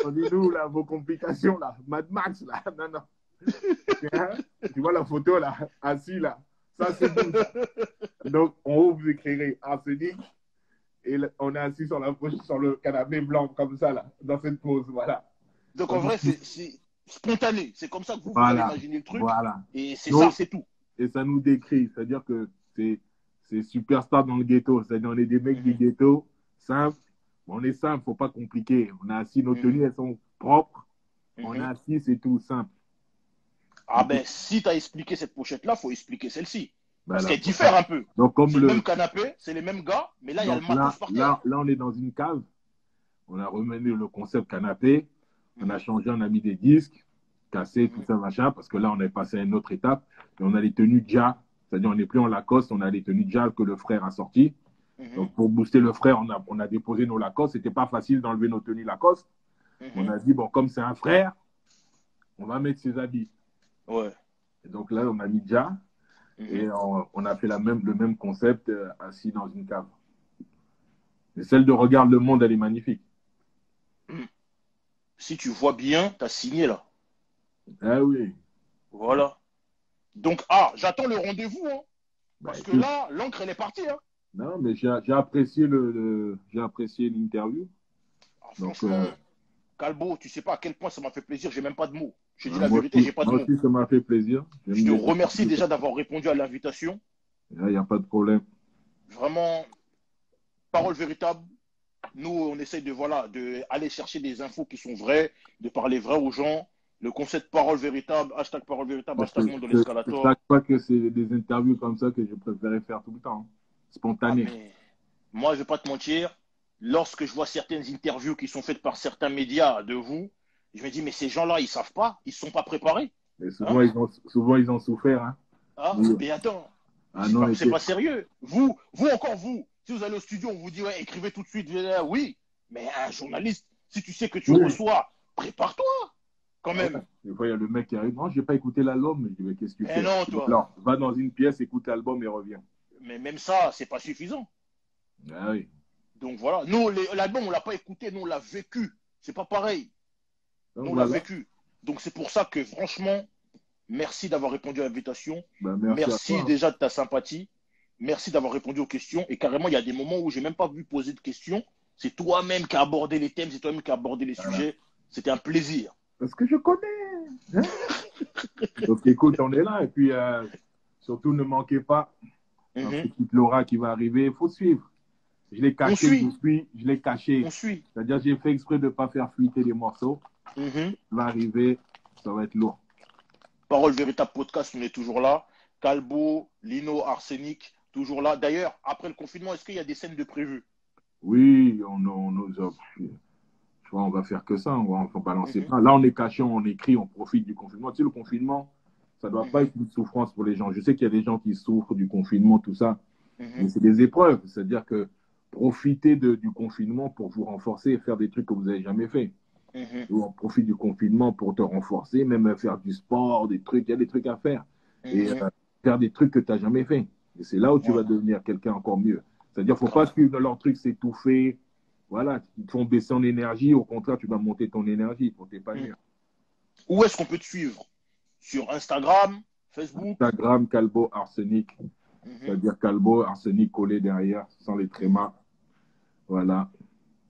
On dit, nous, là, vos complications, là. Mad Max, là. Non. Tu vois la photo, là, assis, là. Ça, c'est tout. Ça. Donc, en haut, vous écrirez arsenic. Et là, on est assis sur le canapé blanc, comme ça, là, dans cette pose, voilà. Donc, en vrai, c'est spontané. C'est comme ça que vous avez imaginé le truc. Voilà. Et c'est ça, c'est tout. Et ça nous décrit. C'est-à-dire que c'est superstar dans le ghetto. C'est-à-dire on est des mecs du ghetto, simples. On est simple, faut pas compliquer. On a assis, nos tenues, elles sont propres. On a assis, c'est tout simple. Ah ben, si tu as expliqué cette pochette-là, faut expliquer celle-ci. Parce qu'elle diffère un peu. Donc, comme c'est le même canapé, c'est les mêmes gars, mais là, il y a le matos par terre. Là, on est dans une cave. On a remené le concept canapé. On a changé, on a mis des disques, cassés, tout ça, machin, parce que là, on est passé à une autre étape. Et on a les tenues Ja, c'est-à-dire on n'est plus en Lacoste, on a les tenues Ja que le frère a sorties. Donc, pour booster le frère, on a déposé nos Lacoste. C'était pas facile d'enlever nos tenues Lacoste. On a dit, bon, comme c'est un frère, on va mettre ses habits. Ouais. Et donc là, on a mis Ja et on a fait le même concept assis dans une cave. Et celle de Regarde le monde, elle est magnifique. Si tu vois bien, tu as signé là. Ah oui. Voilà. Donc, j'attends le rendez-vous, hein, Bah, parce que écoute, là, l'encre, elle est partie. Hein. non, mais j'ai apprécié j'ai apprécié l'interview. Donc, Franchement, Calbo, tu sais pas à quel point ça m'a fait plaisir, j'ai même pas de mots. Je dis la moi vérité, j'ai pas de moi mots. aussi, ça m'a fait plaisir. Je J'aime te les remercie interviews déjà comme d'avoir répondu à l'invitation. ça. Il n'y a pas de problème. Vraiment, parole véritable. Nous, on essaye de aller chercher des infos qui sont vraies, de parler vrai aux gens. Le concept parole véritable, Mais hashtag monde de c'est l'escalator. chaque fois que c'est des interviews comme ça que je préférais faire tout le temps, hein. Ah, Spontané. mais moi, je vais pas te mentir, lorsque je vois certaines interviews qui sont faites par certains médias de vous, je me dis, mais ces gens-là, ils savent pas, ils ne sont pas préparés. Et Hein? souvent, ils ont souffert, hein. Ah, Oui. mais attends, Ah non, c'est pas sérieux. Vous, si vous allez au studio, on vous dit, ouais, écrivez tout de suite. Oui, mais un journaliste, si tu sais que tu oui. reçois, prépare-toi quand Ah ouais. même. Des fois, il y a le mec qui arrive. Non, je n'ai pas écouté l'album. Mais je dis, mais qu'est-ce que tu Mais fais? non, toi. Alors, va dans une pièce, écoute l'album et reviens. Mais même ça, c'est pas suffisant. Ah oui. Donc voilà, nous, l'album, on l'a pas écouté, nous, on l'a vécu. C'est pas pareil. Donc Nous, on l'a voilà. vécu. Donc c'est pour ça que franchement, merci d'avoir répondu à l'invitation. Ben, merci à Merci toi, hein. déjà de ta sympathie. Merci d'avoir répondu aux questions. Et carrément, il y a des moments où j'ai même pas vu poser de questions. C'est toi-même qui as abordé les thèmes, c'est toi-même qui as abordé les Voilà. sujets. C'était un plaisir. Parce que je connais, hein. Donc écoute, on est là. Et puis, surtout, ne manquez pas. Un Mhm. petit Laura qui va arriver. Il faut suivre. Je l'ai On caché suit, depuis. Je l'ai caché. on suit. C'est-à-dire, j'ai fait exprès de ne pas faire fuiter les morceaux. Mhm. Il va arriver. Ça va être lourd. Parole véritable podcast, on est toujours là. Calbo, Lino, Arsenic, toujours là. D'ailleurs, après le confinement, est-ce qu'il y a des scènes de prévues? Oui, on nous a. Je crois on va faire que ça. On va balancer Mhm. plein. Là, on est caché, on écrit, on profite du confinement. Tu sais, le confinement, ça ne doit pas Mhm. être une souffrance pour les gens. Je sais qu'il y a des gens qui souffrent du confinement, tout ça. Mais Mhm. c'est des épreuves. C'est-à-dire que profitez du confinement pour vous renforcer et faire des trucs que vous n'avez jamais fait. Mhm. Ou on profite du confinement pour te renforcer, même faire du sport, des trucs. Il y a des trucs à faire. Et Mhm. faire des trucs que tu n'as jamais fait. Et c'est là où tu Ouais, vas devenir quelqu'un encore mieux. C'est-à-dire qu'il ne faut pas grave. suivre leur truc, s'étouffer. Voilà, ils te font baisser en énergie. Au contraire, tu vas monter ton énergie pour Mhm. t'épanouir. Où est-ce qu'on peut te suivre? Sur Instagram, Facebook? Instagram, Calbo Arsenic. Mhm. C'est-à-dire Calbo, Arsenic collé derrière, sans les Mhm. trémas. Voilà,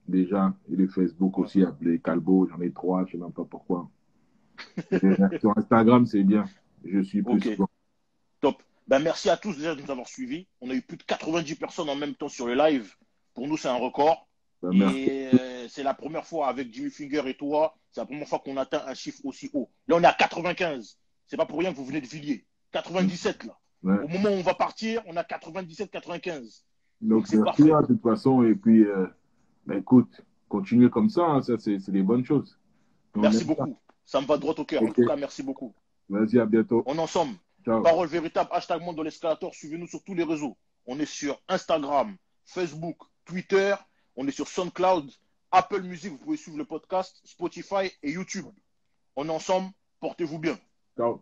déjà. Et le Facebook Ouais. aussi appelé Calbo. J'en ai trois, je ne sais même pas pourquoi. Et sur Instagram, c'est bien. Je suis plus Ok, souvent. top. Ben, merci à tous déjà de nous avoir suivis. On a eu plus de 90 personnes en même temps sur le live. Pour nous, c'est un record. Ben, merci. Et c'est la première fois avec Jimmy Finger et toi, c'est la première fois qu'on atteint un chiffre aussi haut. Là, on est à 95. C'est pas pour rien que vous venez de Villiers. 97 là. Ouais. Au moment où on va partir, on a 97, 95. Donc Donc, c'est merci, parfait. hein, de toute façon. Et puis, ben, écoute, continuez comme ça, hein, ça, c'est des bonnes choses. On Merci aime ça. beaucoup. Ça me va droit au cœur. En Ok. tout cas, merci beaucoup. Vas-y, à bientôt. On est ensemble. Ciao. Parole véritable, hashtag monde de l'escalator. Suivez-nous sur tous les réseaux. On est sur Instagram, Facebook, Twitter. On est sur SoundCloud, Apple Music. Vous pouvez suivre le podcast, Spotify et YouTube. On est ensemble. Portez-vous bien. Ciao.